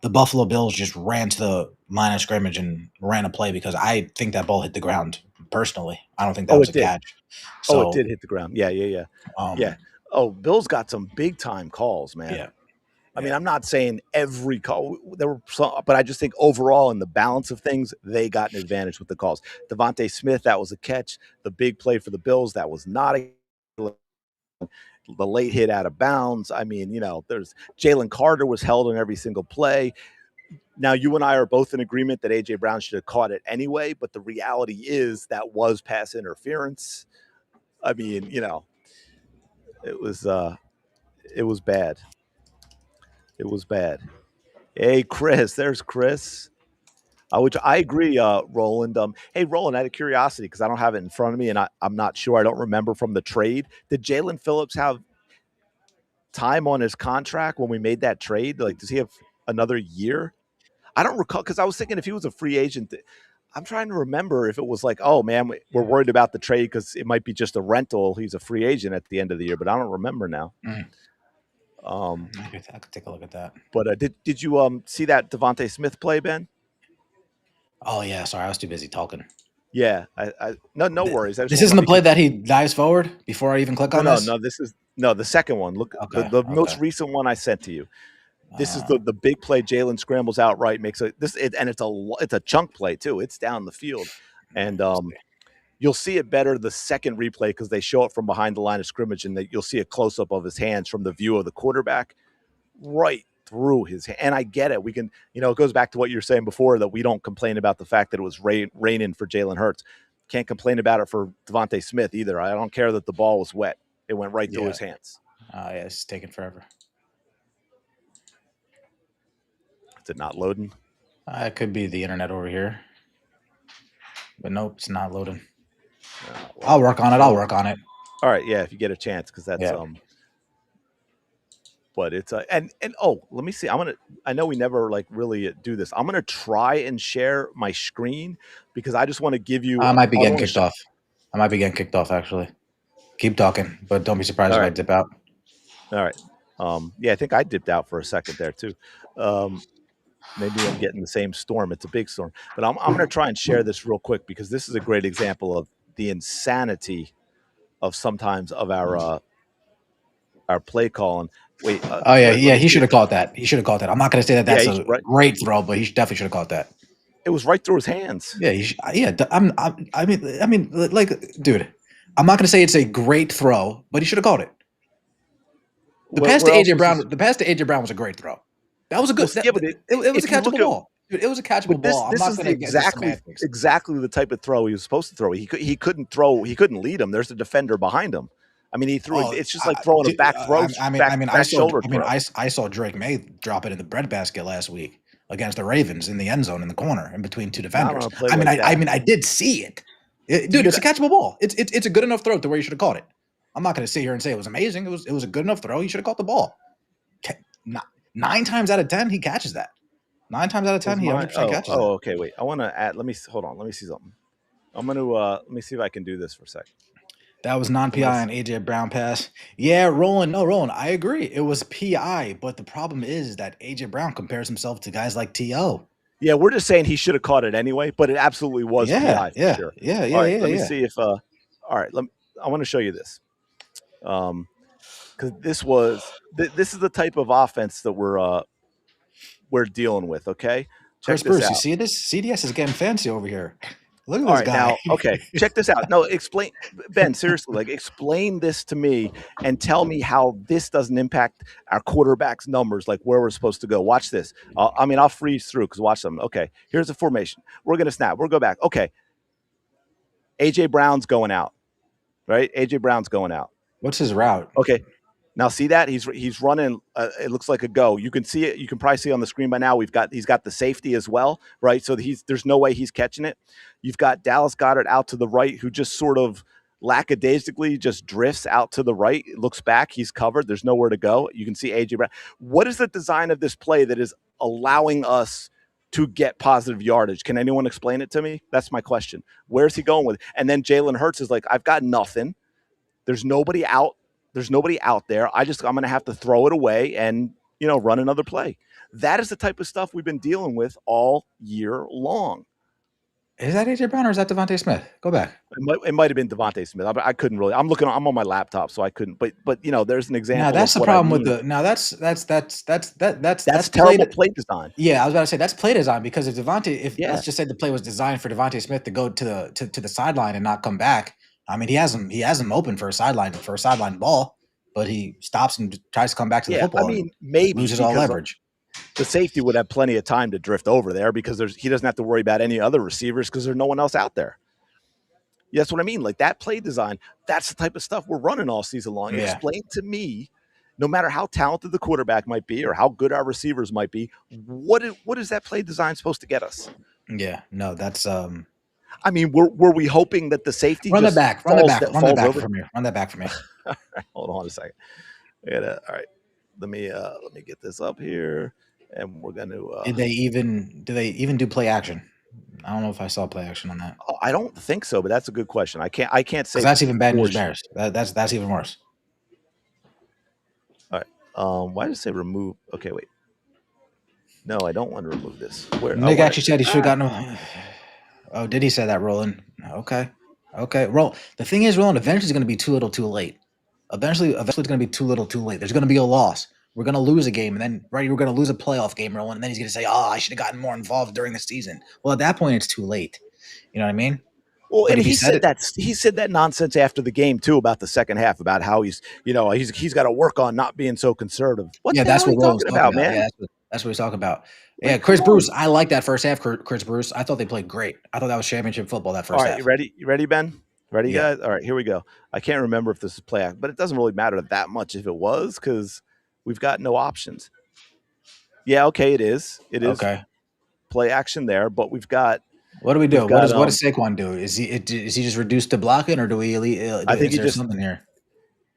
the Buffalo Bills just ran to the line of scrimmage and ran a play because I think that ball hit the ground. Personally, I don't think that Oh, was it a did. catch. Oh, it So, did hit the ground. Yeah, yeah, yeah, yeah. um, Oh, Bill's got some big time calls, man. yeah, I mean, yeah, I'm not saying every call there were some, but I just think overall in the balance of things, they got an advantage with the calls. Devontae Smith, that was a catch. The big play for the Bills, that was not a the late hit out of bounds. I mean, there's Jalen Carter was held on every single play. Now, you and I are both in agreement that AJ Brown should have caught it anyway, but the reality is that was pass interference. I mean, it was uh it was bad. It was bad. Hey, Chris, there's Chris. Which I agree, Roland. Hey, Roland, out of curiosity, because I don't have it in front of me, and I'm not sure. I don't remember from the trade. Did Jalen Phillips have time on his contract when we made that trade? Like, does he have another year? I don't recall, because I was thinking if he was a free agent. I'm trying to remember if it was like, oh man, we're worried about the trade because it might be just a rental. He's a free agent at the end of the year, but I don't remember now. mm, Um, I could take a look at that. but did you see that Devontae Smith play, Ben? Oh yeah, sorry, I was too busy talking. Yeah, no worries. I just This wanted isn't the to play keep. that he dives forward before I even click No, on no, this. no. This is no the second one. Look, the Okay, the okay. most recent one I sent to you. This is Uh, the big play. Jalen scrambles outright, makes and it's a chunk play too. It's down the field, and let's see. you'll see it better the second replay because they show it from behind the line of scrimmage, and you'll see a close up of his hands from the view of the quarterback. Right through his hand. And I get it. We can, it goes back to what you were saying before, that we don't complain about the fact that it was raining for Jalen Hurts. Can't complain about it for Devontae Smith either. I don't care that the ball was wet. It went right through Yeah. his hands. Yeah, it's taking forever. Is it not loading? It could be the internet over here, but nope, it's not loading. I'll Well, work on it. I'll work on it. all right, yeah, if you get a chance, because that's Yeah. But it's let me see. I know we never like really do this. I'm gonna try and share my screen because I just want to give you. I might be I getting want kicked to. off. I might be getting kicked off actually. Keep talking, but don't be surprised All if I right, dip out. all right. Yeah, I think I dipped out for a second there too. Maybe I'm getting the same storm. It's a big storm, but I'm gonna try and share this real quick because this is a great example of the insanity of sometimes of our play calling. Wait, Oh yeah, let yeah. me He see. should have caught that. He should have caught that. I'm not gonna say that Yeah, that's he's a right. great throw, but he definitely should have caught that. It was right through his hands. Yeah, yeah. I mean, like, dude, I'm not gonna say it's a great throw, but he should have caught it. The pass to Where else AJ was Brown, this? the pass to AJ Brown was a great throw. That was a Well, good. yeah, but It was a if you look catchable at ball. Dude, it was a catchable but this ball. I'm this not is the gonna get into exactly semantics. exactly the type of throw he was supposed to throw. He couldn't throw. He couldn't lead him. There's a defender behind him. I mean, he threw it. Oh, It's just like throwing a back throw, I back saw. shoulder I mean, throw. I saw Drake May drop it in the breadbasket last week against the Ravens in the end zone in the corner in between two Not on defenders. a play like I that. mean, I did see it. Do Dude, you it's a got? catchable ball. It's a good enough throw to where you should have caught it. I'm not going to sit here and say it was amazing. It was a good enough throw. He should have caught the ball. Nine times out of 10, he catches that. 9 times out of 10, Is he my 100% catches that. okay. Wait, I want to add. Let me hold on. Let me see something. I'm gonna let me see if I can do this for a second. That was I'm gonna. non-PI on AJ Brown pass. Yeah, Roland. No, Roland. I agree. It was PI, but the problem is that AJ Brown compares himself to guys like To. Yeah, we're just saying he should have caught it anyway, but it absolutely was Yeah, PI for yeah, sure. yeah, All yeah, right, yeah, let me yeah. see if. All right, I want to show you this. Because this is the type of offense that we're dealing with. Okay, check Chris this Bruce, you out. see this? CDS is getting fancy over here. Look at All this right, guy. now, okay, check this out. No, explain, Ben. Seriously, like explain this to me and tell me how this doesn't impact our quarterback's numbers, like where we're supposed to go. Watch this. I'll freeze through because watch them. Okay, here's the formation. We're gonna snap. We'll go back. Okay, AJ Brown's going out. Right, AJ Brown's going out. What's his route? Okay, now see that he's running. It looks like a go. You can see it. You can probably see on the screen by now. He's got the safety as well, right? So there's no way he's catching it. You've got Dallas Goedert out to the right, who just sort of lackadaisically just drifts out to the right. Looks back. He's covered. There's nowhere to go. You can see AJ Brown. What is the design of this play that is allowing us to get positive yardage? Can anyone explain it to me? That's my question. Where's he going with it? And then Jalen Hurts is like, I've got nothing. There's nobody out. There's nobody out there. I'm going to have to throw it away and, run another play. That is the type of stuff we've been dealing with all year long. Is that AJ Brown or is that Devontae Smith? Go back. It might have been Devontae Smith. I couldn't really. I'm on my laptop, so I couldn't. But there's an Now example that's of the what I problem with mean. the. Now that's That's played. terrible play design. Yeah, I was about to say that's play design because if Yeah, let's just say the play was designed for Devontae Smith to go to the sideline and not come back. I mean, he has him open for a sideline ball, but he stops and tries to come back to the yeah. I football and mean, maybe loses all because leverage. the safety would have plenty of time to drift over there because he doesn't have to worry about any other receivers because there's no one else out there. Yeah, that's what I mean. Like that play design, that's the type of stuff we're running all season long. Yeah, Explain to me, no matter how talented the quarterback might be or how good our receivers might be, what is that play design supposed to get us? yeah. No, that's I mean, were we hoping that the safety run that just back, run that back, run that falls back over? from me, run that back for me. All right, hold on a second. All right. Let me get this up here, and we're gonna. Do they even do play action? I don't know if I saw play action on that I don't think so, but that's a good question. I can't because say that's even bad for news sure. bears. That's even worse. All right. Why did it say remove? Okay, wait. No, I don't want to remove this. Where I Nick want it. actually said he should have gotten. Oh, did he say that, Roland? Okay, okay. Roll. The thing is, Roland, eventually it's going to be too little, too late. Eventually, it's going to be too little, too late. There's going to be a loss. We're going to lose a game, and then we're going to lose a playoff game, Roland, and then he's going to say, "Oh, I should have gotten more involved during the season." Well, at that point, it's too late. You know what I mean? Well, But and if he said it, he said that nonsense after the game too about the second half about how he's got to work on not being so conservative. What yeah, the hell that's are what you Roll was talking talking about, about. Yeah, man? that's what he's talking about. Yeah, Like, come Chris on. Bruce, I like that first half. Chris Bruce, I thought they played great. I thought that was championship football that All first right, you half. ready? You ready, Ben? Ready, Yeah. guys? All right, here we go. I can't remember if this is play act, but it doesn't really matter that much if it was because we've got no options. Yeah, okay, it is. It is Okay. play action there, but What do we we've do? got What does Saquon do? Is he just reduced to blocking, or do we I think is there something here?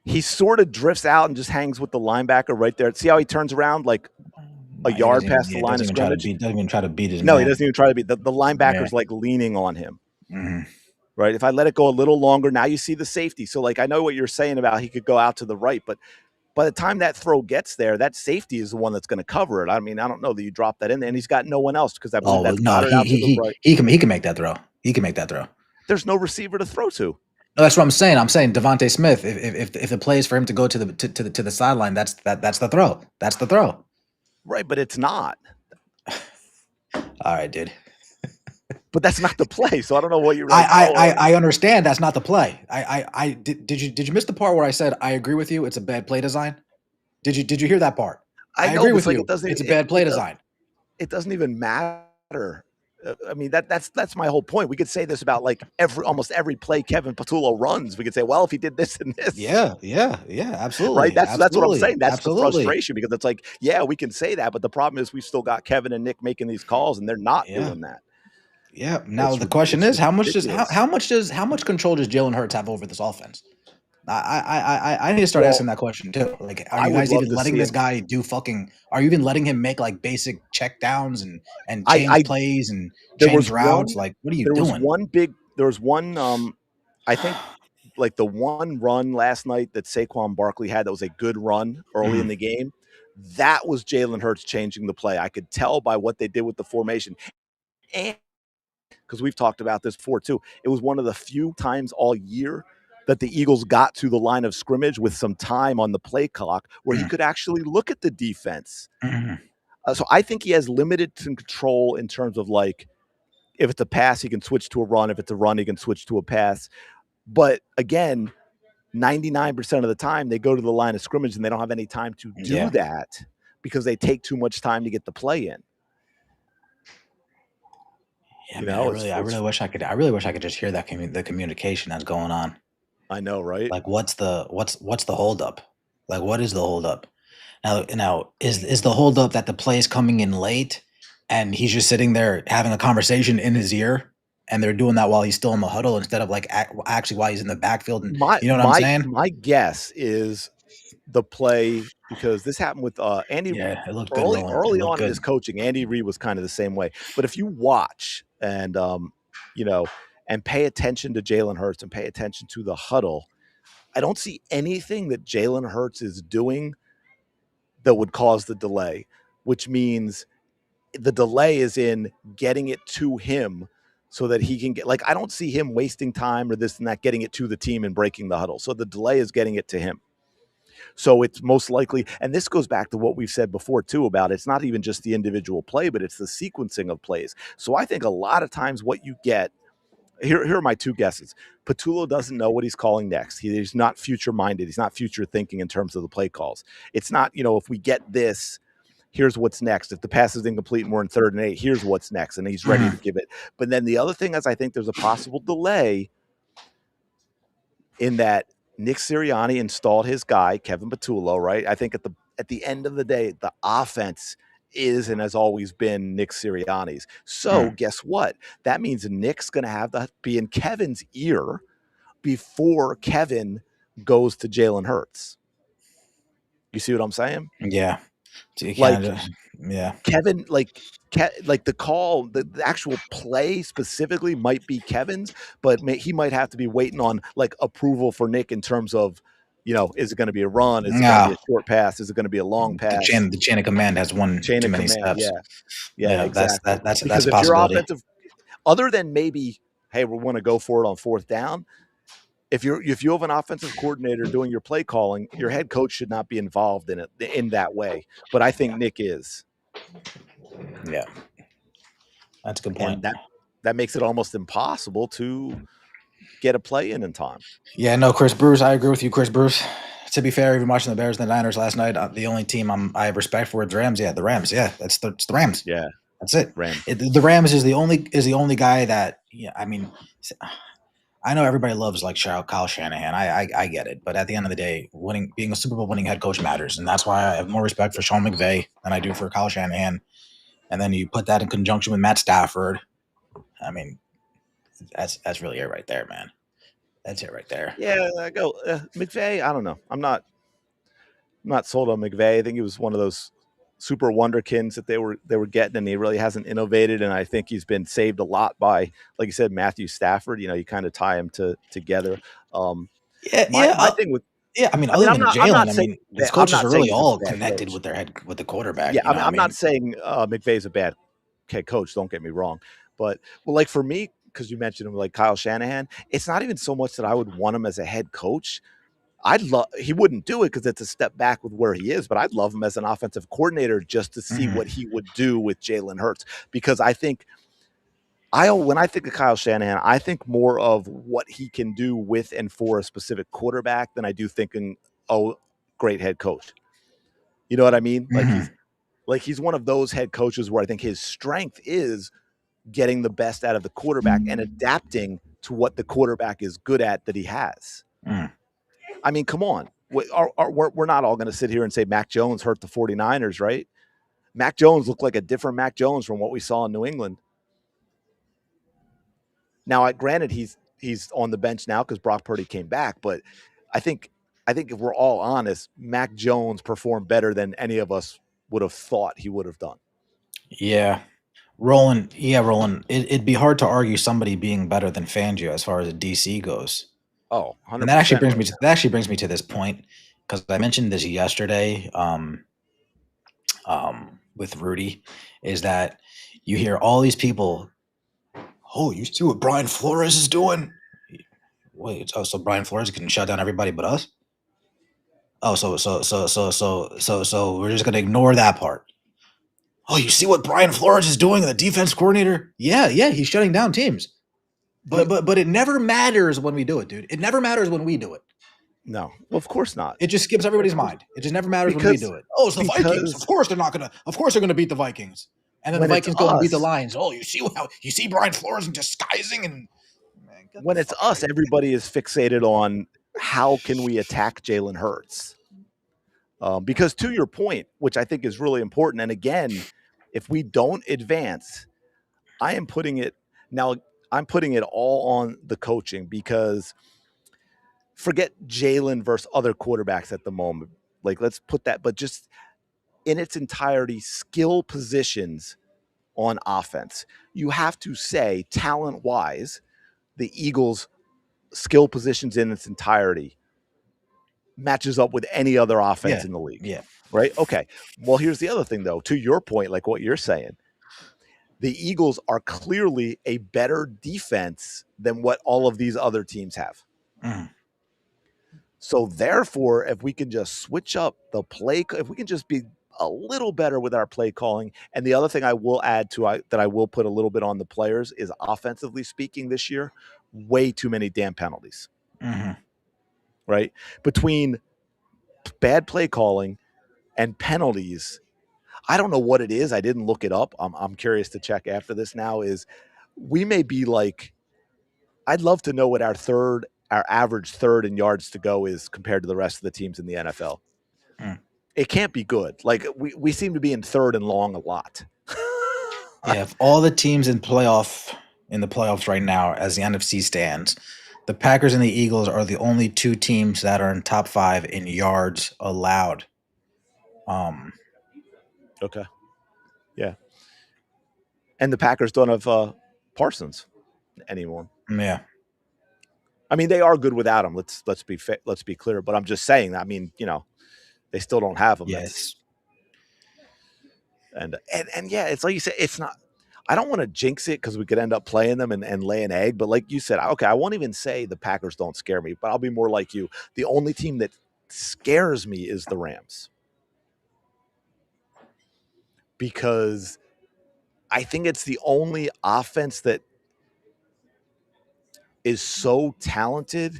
he sort of drifts out and just hangs with the linebacker right there. See how he turns around like a Nah, he yard doesn't even past the yeah, line of scrimmage? doesn't even try to beat his No, he man. doesn't even try to be the Yeah. linebacker's like leaning on him. Mhm. Right. If I let it go a little longer, now you see the safety. So like I know what you're saying about he could go out to the right, but by the time that throw gets there, that safety is the one that's going to cover it. I mean, I don't know that you drop that in there, and he's got no one else because I believe Oh that's no, Goddard out to the right. he can make that throw. He can make that throw. There's no receiver to throw to. No, that's what I'm saying. I'm saying Devontae Smith. If the play is for him to go to the sideline, that's the throw. That's the throw. Right, but it's not. All right, dude. But that's not the play. So I don't know what you're like. Oh, I understand that's not the play. I did you miss the part where I said I agree with you? It's a bad play design. Did you hear that part? I I know, agree but it's with like it you. doesn't. It's a bad play It does. design. It doesn't even matter. I mean that's my whole point. We could say this about like almost every play Kevin Patullo runs. We could say, well, if he did this and this, Yeah. right? Absolutely, That's what I'm absolutely, saying. That's the absolutely. frustration because it's like, yeah, we can say that, but the problem is we've still got Kevin and Nick making these calls, and they're not Yeah, doing that. yeah. Now the question It's is, ridiculous. how much control does Jalen Hurts have over this offense? I need to start asking Well, that question too. Like, are I you would guys love even to letting see this him. guy do fucking? Are you even letting him make like basic check downs and change I plays and there change was routes? one Like, what are you doing? there was one I think like the one run last night that Saquon Barkley had that was a good run early in Mhm, the game. That was Jalen Hurts changing the play. I could tell by what they did with the formation. And because we've talked about this before too, it was one of the few times all year that the Eagles got to the line of scrimmage with some time on the play clock where he mhm, could actually look at the defense. mhm. So I think he has limited control in terms of like if it's a pass, he can switch to a run. If it's a run, he can switch to a pass. But again, 99% of the time they go to the line of scrimmage and they don't have any time to do Yeah, that because they take too much time to get the play in. yeah, You man. know, I really wish I could. I really wish I could just hear that the communication that's going on. I know, right? Like, what's the holdup? Like, what is the holdup? Now is the holdup that the play is coming in late, and he's just sitting there having a conversation in his ear, and they're doing that while he's still in the huddle instead of like actually while he's in the backfield, and you know what I'm saying? My guess is the play because this happened with Andy Yeah, it looked good rolling. It early looked on in good. his coaching. Andy Reid was kind of the same way. But if you watch and you know and pay attention to Jalen Hurts and pay attention to the huddle, I don't see anything that Jalen Hurts is doing that would cause the delay, which means the delay is in getting it to him so that he can get like I don't see him wasting time or this and that getting it to the team and breaking the huddle. So the delay is getting it to him. So it's most likely, and this goes back to what we've said before too about it's not even just the individual play, but it's the sequencing of plays. So I think a lot of times what you get here are my two guesses. Patullo doesn't know what he's calling next. He's not future minded. He's not future thinking in terms of the play calls. It's not, if we get this, here's what's next. If the pass is incomplete and we're in 3rd and 8, here's what's next. And he's ready to Mhm, give it. But then the other thing is I think there's a possible delay in that Nick Sirianni installed his guy, Kevin Patullo, right? I think at the end of the day, the offense is and has always been Nick Sirianni's. So mhm. guess what? That means Nick's going to have to be in Kevin's ear before Kevin goes to Jalen Hurts. You see what I'm saying? Yeah, so you kind Like of yeah, Kevin, like the call, the actual play specifically might be Kevin's, but he might have to be waiting on like approval for Nick in terms of, is it going to be a run? Is it going to be yeah. a short pass? Is it going to be a long pass? The chain of command has one Chain too of many command. steps. Yeah, yeah, Yeah, exactly. that's Because a if your possibility. offensive, other than maybe, hey, we want to go for it on 4th down. If you have an offensive coordinator doing your play calling, your head coach should not be involved in it in that way. But I think Yeah, Nick is. yeah, that's a good And point. that makes it almost impossible to get a play in time. Yeah, no, Chris Bruce. I agree with you, Chris Bruce. To be fair, even watching the Bears and the Niners last night, the only team I have respect for is the Rams. Yeah, the Rams. Yeah, it's the Rams. Yeah, That's it. Rams. The Rams is the only guy that, yeah. I mean, I know everybody loves like Kyle Shanahan. I get it, but at the end of the day, being a Super Bowl winning head coach matters, and that's why I have more respect for Sean McVay than I do for Kyle Shanahan. And then you put that in conjunction with Matt Stafford. I mean, that's really it right there, man. That's it right there. Yeah, I go McVay. I don't know. I'm not sold on McVay. I think he was one of those super wonderkins that they were getting, and he really hasn't innovated. And I think he's been saved a lot by, like you said, Matthew Stafford. You know, you kind of tie him together. Um, Yeah, my thing with, yeah. I mean, I mean, other than I'm Jalen, not I saying mean, his I'm coaches not are saying really he's a all bad connected coach. with the quarterback. Yeah, You know, I I'm not mean, saying McVay's a bad head coach. Don't get me wrong, but well, like for me, because you mentioned him, like Kyle Shanahan, it's not even so much that I would want him as a head coach. I'd love he wouldn't do it because it's a step back with where he is, but I'd love him as an offensive coordinator just to see mhm, what he would do with Jalen Hurts. Because I think when I think of Kyle Shanahan, I think more of what he can do with and for a specific quarterback than I do thinking, oh, great head coach. You know what I mean? mhm, Like he's one of those head coaches where I think his strength is getting the best out of the quarterback and adapting to what the quarterback is good at that he has. mhm. I mean, come on. We're not all going to sit here and say Mac Jones hurt the 49ers, right? Mac Jones looked like a different Mac Jones from what we saw in New England. Now, granted, he's on the bench now because Brock Purdy came back, but I think I think if we're all honest, Mac Jones performed better than any of us would have thought he would have done. Yeah, Roland. Yeah, Roland. It'd be hard to argue somebody being better than Fangio as far as DC goes. Oh, And that actually 100% brings me right to now. that actually brings me to this point because I mentioned this yesterday with Rudy, is that you hear all these people. Oh, you see what Brian Flores is doing? Wait, so Brian Flores can shut down everybody but us? Oh, so we're just gonna ignore that part. Oh, you see what Brian Flores is doing, the defense coordinator? Yeah, yeah, he's shutting down teams. But But it never matters when we do it, dude. It never matters when we do it. no, well, of course not. It just skips Of everybody's course, mind. It just never matters when we because do it. Oh, it's the Vikings. Of because course they're not gonna. Of course they're gonna beat the Vikings. And then the when it's Vikings go and beat the us, Lions. Oh, you see Brian Flores disguising and man, get the when it's fuck out us, of here. everybody is fixated on how can we attack Jalen Hurts. Because to your point, which I think is really important, and again, if we don't advance, I am putting it now. I'm putting it all on the coaching because forget Jalen versus other quarterbacks at the moment. Like let's put that, but just in its entirety, skill positions on offense. You have to say talent wise, the Eagles' skill positions in its entirety matches up with any other offense Yeah, in the league. yeah. Right? Okay. Well, here's the other thing though. To your point, like what you're saying, the Eagles are clearly a better defense than what all of these other teams have. Mm, So therefore, if we can just switch up the play, if we can just be a little better with our play calling, and the other thing I will add to that I will put a little bit on the players is offensively speaking this year, way too many damn penalties. mhm. Right between bad play calling and penalties. I don't know what it is. I didn't look it up. I'm curious to check after this. Now is we may be like I'd love to know what our average third in yards to go is compared to the rest of the teams in the NFL. Mm. It can't be good. Like we seem to be in third and long a lot. Yeah, if all the teams in the playoffs right now, as the NFC stands, the Packers and the Eagles are the only two teams that are in top five in yards allowed. Um, Okay. Yeah. And the Packers don't have Parsons anymore. yeah, I mean, they are good without him. Let's be clear. But I'm just saying that. I mean, they still don't have him. yeah, That's it's and yeah, it's like you said. It's not. I don't want to jinx it because we could end up playing them and lay an egg. But like you said, okay, I won't even say the Packers don't scare me, but I'll be more like you. The only team that scares me is the Rams because I think it's the only offense that is so talented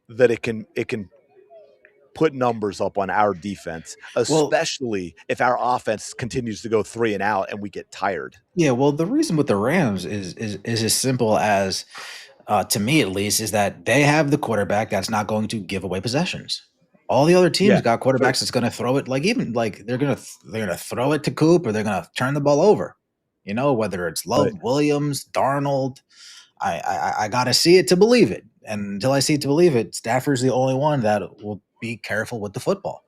that it can put numbers up on our defense, Well, especially if our offense continues to go 3 and out and we get tired. yeah, well, the reason with the Rams is as simple as, to me at least, is that they have the quarterback that's not going to give away possessions. All the other teams Yeah. got For quarterbacks that's going to throw it, like even like they're gonna throw it to Coop or they're gonna turn the ball over. You know, whether it's right, Love, Williams, Darnold, I gotta see it to believe it, and until I see it to believe it, Stafford's the only one that will be careful with the football.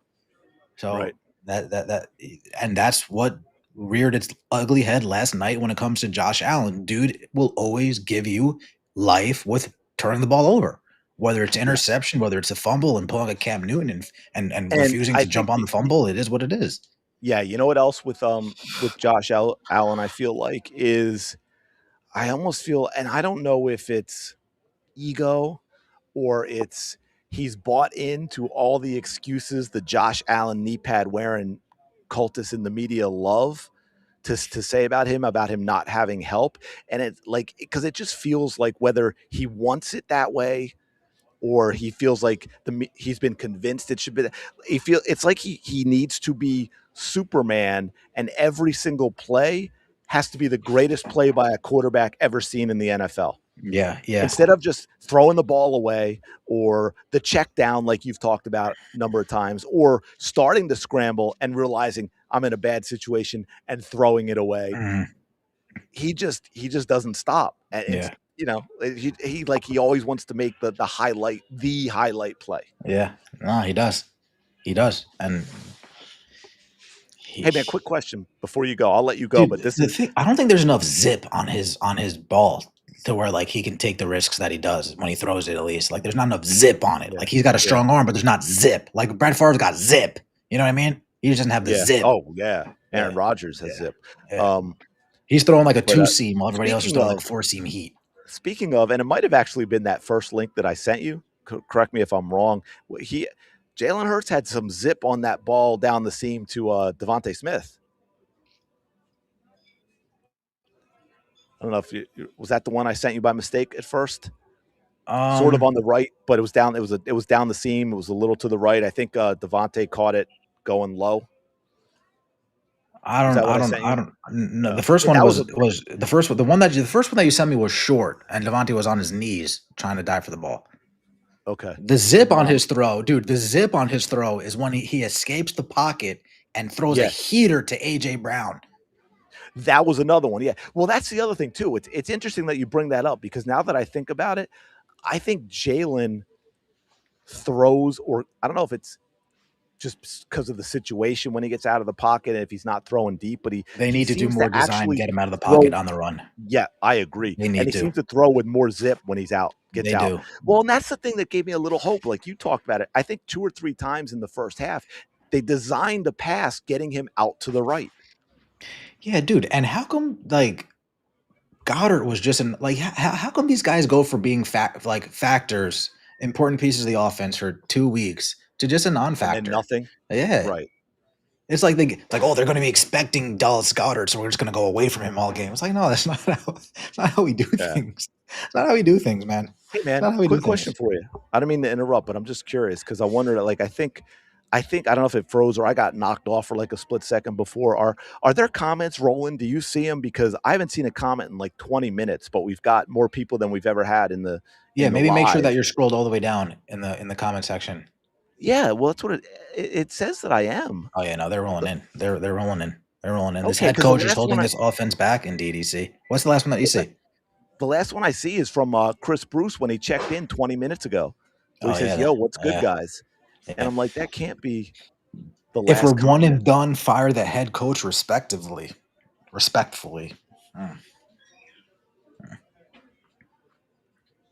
right. So that and that's what reared its ugly head last night when it comes to Josh Allen. Dude will always give you life with turning the ball over. Whether it's Yes. interception, whether it's a fumble and pulling a Cam Newton and And refusing I to think jump on the fumble, it is what it is. yeah, you know what else with Josh Allen I feel like is I almost feel, and I don't know if it's ego or it's he's bought into all the excuses the Josh Allen knee pad wearing cultists in the media love to say about him not having help. And it's like, because it just feels like whether he wants it that way or he feels like he's been convinced it should be. He feel it's like he needs to be Superman, and every single play has to be the greatest play by a quarterback ever seen in the NFL. Yeah, yeah. Instead of just throwing the ball away or the check down, like you've talked about a number of times, or starting to scramble and realizing I'm in a bad situation and throwing it away, Mhm. he just doesn't stop. And it's Yeah. he always wants to make the highlight play. Yeah. No, he does. He does. And Hey man, he quick question before you go. I'll let you go, dude, but this the is thing I don't think there's enough zip on his ball to where like he can take the risks that he does when he throws it at least. Like there's not enough zip on it. yeah, Like he's got a yeah, strong arm, but there's not zip. Like Brett Favre's got zip. You know what I mean? He just doesn't have the yeah. zip. Oh yeah, Yeah. Aaron Rodgers has Yeah. zip. Yeah. Um, He's throwing like a but two seam while everybody else is speaking throwing like of a four seam heat. speaking of, and it might have actually been that first link that I sent you. Correct me if I'm wrong. He Jalen Hurts had some zip on that ball down the seam to Devontae Smith. I don't know if was that the one I sent you by mistake at first. Sort of Um on the right, but it was down. It was down the seam. It was a little to the right. I think Devontae caught it going low. Was that what I sent I you? don't no, the first Yeah, one that was a was the first one that you sent me was short and Devontae was on his knees trying to dive for the ball. okay. The zip on Um, his throw, dude, the zip on his throw is when he escapes the pocket and throws a yes, heater to AJ Brown. that was another one. Yeah. Well, that's the other thing too. It's interesting that you bring that up because now that I think about it, I think Jalen throws, or I don't know if it's just because of the situation when he gets out of the pocket and if he's not throwing deep, but They he need to do seems to more design, actually get him out of the pocket throw. on the run. Yeah, I agree. They And need he to. seems to throw with more zip when gets They out. do. Well, and that's the thing that gave me a little hope. Like you talked about it, I think two or three times in the first half, they designed a pass getting him out to the right. Yeah, dude. And how come like Goddard was just in like how come these guys go for being factors, important pieces of the offense for 2 weeks to just a And then non-factor? nothing. Yeah. Right. It's like, oh, they're going to be expecting Dallas Goddard, so we're just going to go away from him all game. It's like, no, that's not how we do Yeah. things. It's not how we do things, man. Hey It's man, not how we do quick question things. for you. I don't mean to interrupt, but I'm just curious because I wondered. Like, I don't know if it froze or I got knocked off for like a split second before. Are there comments rolling? Do you see them? Because I haven't seen a comment in like 20 minutes, but we've got more people than we've ever had Yeah, in the maybe make sure that live. you're scrolled all the way down in the comment section. Yeah, well, that's what it says that I am. Oh yeah, no, they're rolling But in. They're rolling in. They're rolling in. This okay, head because the coach is last one holding this offense back in DDC. What's the last one that you see? the last one I see is from Chris Bruce when he checked in 20 minutes ago, where he Oh says, yeah, "Yo, what's good, yeah, guys?" And yeah. I'm like, that can't be the If we're last one comment. and done, fire the head coach respectfully. Mm.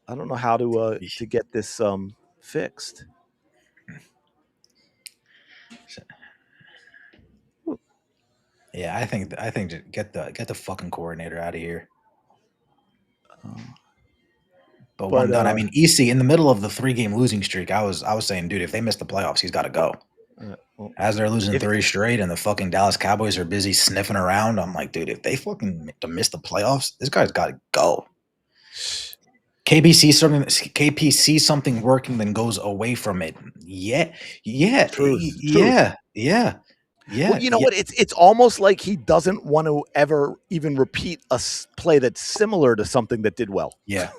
I don't know how to get this fixed. Yeah, I think to get the fucking coordinator out of here. Uh, But but one done. I mean, EC in the middle of the 3 game losing streak, I was saying, dude, if they miss the playoffs, he's got to go. well, As they're losing if 3 straight, and the fucking Dallas Cowboys are busy sniffing around, I'm like, dude, if they fucking miss the playoffs, this guy's got to go. KP sees something working, then goes away from it. Yeah, yeah, Truth, truth. yeah, yeah, Well, yeah, you know yeah, what? It's almost like he doesn't want to ever even repeat a play that's similar to something that did well. yeah,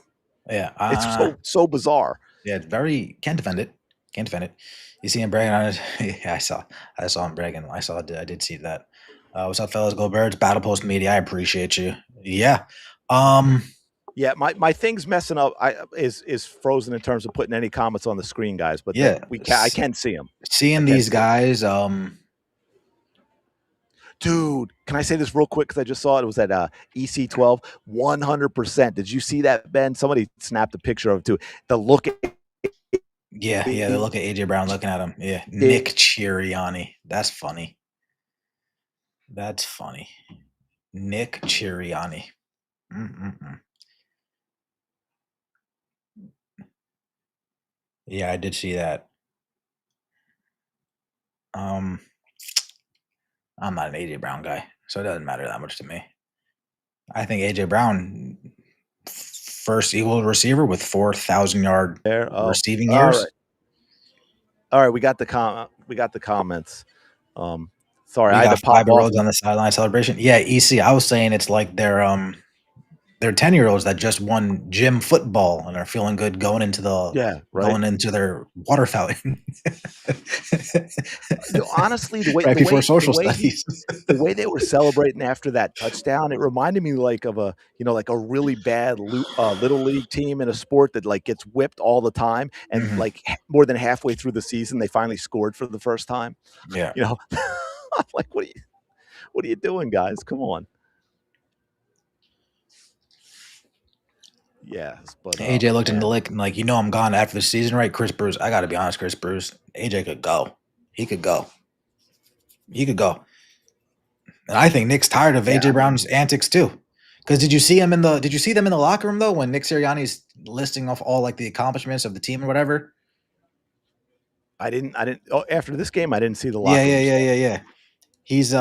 yeah. It's so bizarre. Yeah, it's very can't defend it. Can't defend it. You see him bragging on it. Yeah, I saw him bragging. I did see that. What's up, fellas? Go Birds. Battle Post Media. I appreciate you. Yeah. Um. Yeah, my thing's messing up. Is frozen in terms of putting any comments on the screen, guys. But that Yeah. I can see them. I Seeing can these see 'em. guys. Dude, can I say this real quick? Because I just saw it. It was at EC12, 100%. Did you see that, Ben? Somebody snapped a picture of it too. The look at Yeah. Yeah. They look at AJ Brown looking at him. Yeah. Nick it, Chiriani. That's funny. That's funny. Nick Chiriani. Mm-mm-mm. Yeah, I did see that. Um. I'm not an AJ Brown guy, so it doesn't matter that much to me. I think AJ Brown, first Eagle receiver with 4,000-yard there. Oh, receiving all years. right. All right, we got the comments. Sorry, We I had got to pop 5-year off. olds on the sideline celebration. Yeah, EC. I was saying it's like they're 10-year olds that just won gym football and are feeling good Yeah, right. going into their water fountain. You know, honestly, Right before social studies. the way they were celebrating after that touchdown, it reminded me like of a, like a really bad little league team in a sport that like gets whipped all the time, and Mhm. like more than halfway through the season, they finally scored for the first time. Yeah. You know, I'm like, what are you doing, guys? Come on. Yes, but AJ looked in the man, lick and like, I'm gone after the season, right? Chris Bruce. I got to be honest, Chris Bruce. AJ could go. He could go. He could go. And I think Nick's tired of yeah, AJ I mean, Brown's antics too. Because did you see them in the locker room though when Nick Sirianni's listing off all like the accomplishments of the team or whatever? I didn't. Oh, after this game, I didn't see the Yeah, locker yeah, room yeah, stuff. yeah, yeah. He's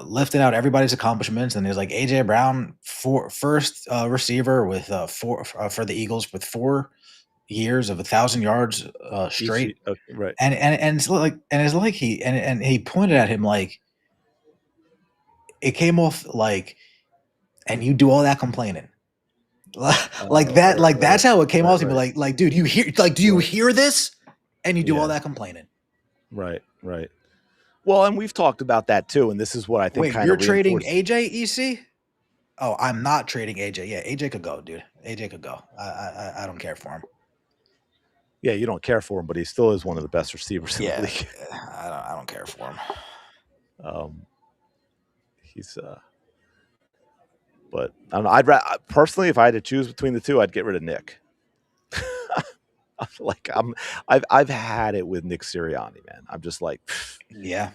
lifting out everybody's accomplishments, and there's like AJ Brown, first receiver with four for the Eagles with 4 years of 1,000 yards straight, Okay, right. and it's like he pointed at him like it came off like, and you do all that complaining. Like that, Right, like right, that's how it came right, off to me. right, Like, dude, do you right. hear this? And you do all Yeah, that complaining. right, right. Well, and we've talked about that too, and this is what I think Wait, kind you're of trading reinforced. AJ EC? Oh, I'm not trading AJ. Yeah, AJ could go, dude. AJ could go. I don't care for him. Yeah, you don't care for him, but he still is one of the best receivers in the Yeah, league. I don't care for him. Um, he's, but I don't know. Personally, if I had to choose between the two, I'd get rid of Nick. Like I've had it with Nick Sirianni, man. I'm just like, Yeah,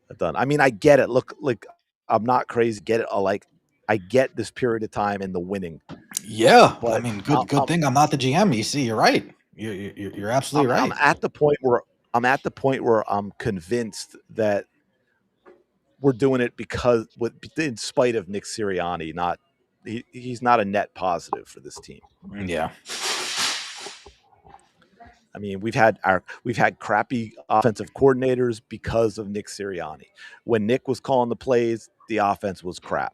I'm done. I mean, I get it. Look, like I'm not crazy. Get it? Like I get this period of time and the winning, yeah. I but mean, good thing I'm not the GM. EC, you're right. You're absolutely I'm right. at the point where I'm convinced that we're doing it because in spite of Nick Sirianni, not he's not a net positive for this team. Yeah, I mean, we've had crappy offensive coordinators because of Nick Sirianni. When Nick was calling the plays, the offense was crap.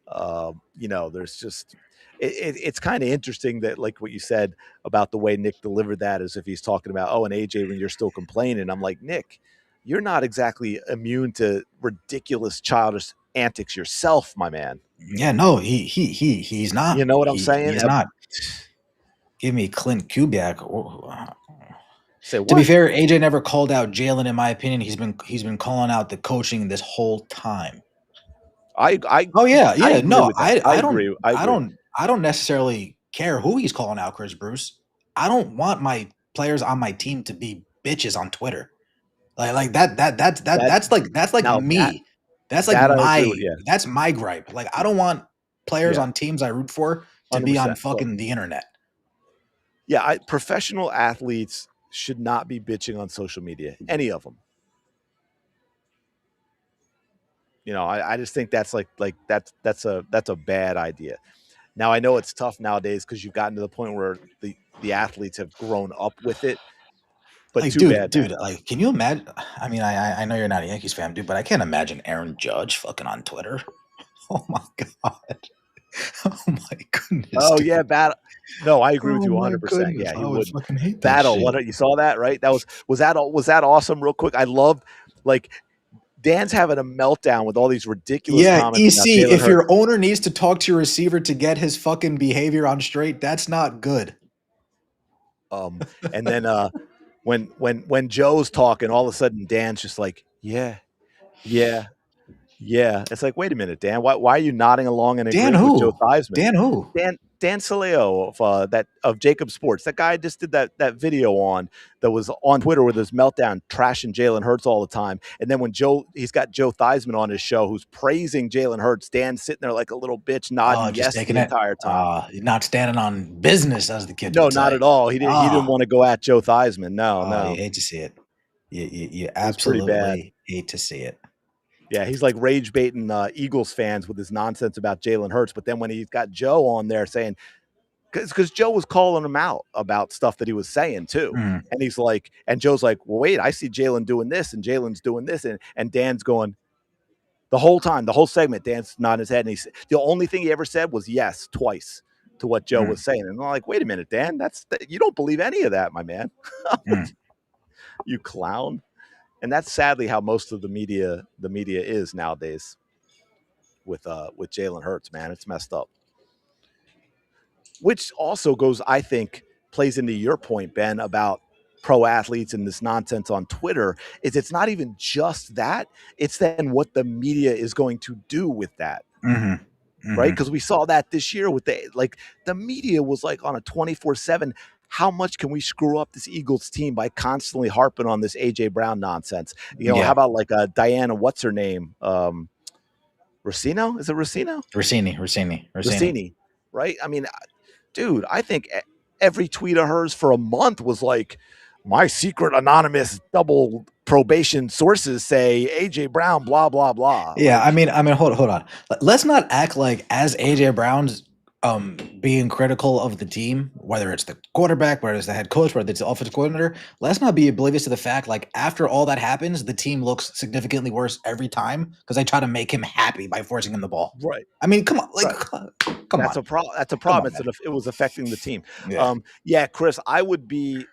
There's just it's kind of interesting that like what you said about the way Nick delivered that, as if he's talking about, oh, and AJ, when you're still complaining. I'm like, Nick, you're not exactly immune to ridiculous childish antics yourself, my man. yeah. No, he's You not. know what I'm saying? He's not. Give me Clint Kubiak. Say To be what? fair, AJ never called out Jalen. In my opinion, he's been calling out the coaching this whole time. I I Oh yeah, I yeah. agree No, with that. I agree. I agree. I don't necessarily care who he's calling out, Chris Bruce. I don't want my players on my team to be bitches on Twitter. That That's like now me. That's like that I agree with. Yeah, that's my gripe. Like I don't want players yeah, on teams I root for to be on 100%. Look, fucking the internet. yeah, professional athletes should not be bitching on social media. Any of them. I just think that's that's a bad idea. Now I know it's tough nowadays because you've gotten to the point where the athletes have grown up with it, but Like, too bad, dude, man. like, can you imagine? I mean, I know you're not a Yankees fan, dude, but I can't imagine Aaron Judge fucking on Twitter. Oh my god. Oh my goodness, Oh dude. yeah, battle. No, I agree with Oh you my 100%. goodness. Yeah, he I would wouldn't fucking hate that battle. shit. What you saw that right? That was that awesome. Real quick, I love like Dan's having a meltdown with all these ridiculous Yeah, comments about EC, Jalen if Hurts. your owner needs to talk to your receiver to get his fucking behavior on straight, that's not good. Um, and then when Joe's talking, all of a sudden Dan's just like, yeah, yeah, yeah. It's like, wait a minute, Dan. Why are you nodding along and Dan agreeing with Joe who? Theismann? Dan who? Dan Saleo of Jacob Sports. That guy just did that video that was on Twitter with his meltdown, trashing Jalen Hurts all the time. And then when he's got Joe Theismann on his show, who's praising Jalen Hurts. Dan's sitting there like a little bitch, Oh, nodding just yes taking the it. entire time. Not standing on business, as the kids No, would not say. at all. He didn't Ah, want to go at Joe Theismann. No, oh, you no, hate to see it. You it was pretty bad. absolutely hate to see it. Yeah, he's like rage baiting Eagles fans with his nonsense about Jalen Hurts. But then when he's got Joe on there saying, because Joe was calling him out about stuff that he was saying too. Mm, And he's like, and Joe's like, well, wait, I see Jalen doing this and Jalen's doing this. And Dan's going the whole time, the whole segment, Dan's nodding his head. And the only thing he ever said was yes twice to what Joe mm, was saying. And I'm like, wait a minute, Dan, you don't believe any of that, my man. mm. You clown. And that's sadly how most of the media is nowadays with Jalen Hurts, man. It's messed up. Which also goes, I think, plays into your point, Ben, about pro athletes and this nonsense on Twitter. Is it's not even just that; it's then what the media is going to do with that, Mhm, right? mhm. Because we saw that this year with the media was like on a 24/7. How much can we screw up this Eagles team by constantly harping on this AJ Brown nonsense? How Yeah, about like Diana, what's her name? Rossino? Is it Rossino? Rossini. Rossini, right? I mean, dude, I think every tweet of hers for a month was like, my secret anonymous double probation sources say AJ Brown, blah, blah, blah. Yeah, Like, hold on. Let's not act like as AJ Brown's being critical of the team, whether it's the quarterback, whether it's the head coach, whether it's the offensive coordinator. Let's not be oblivious to the fact, like after all that happens, the team looks significantly worse every time because they try to make him happy by forcing him the ball. right, I mean, come on, like, right. come That's on, a problem. That's a come problem. on, man. It was affecting the team. Yeah, Yeah, Chris, I would be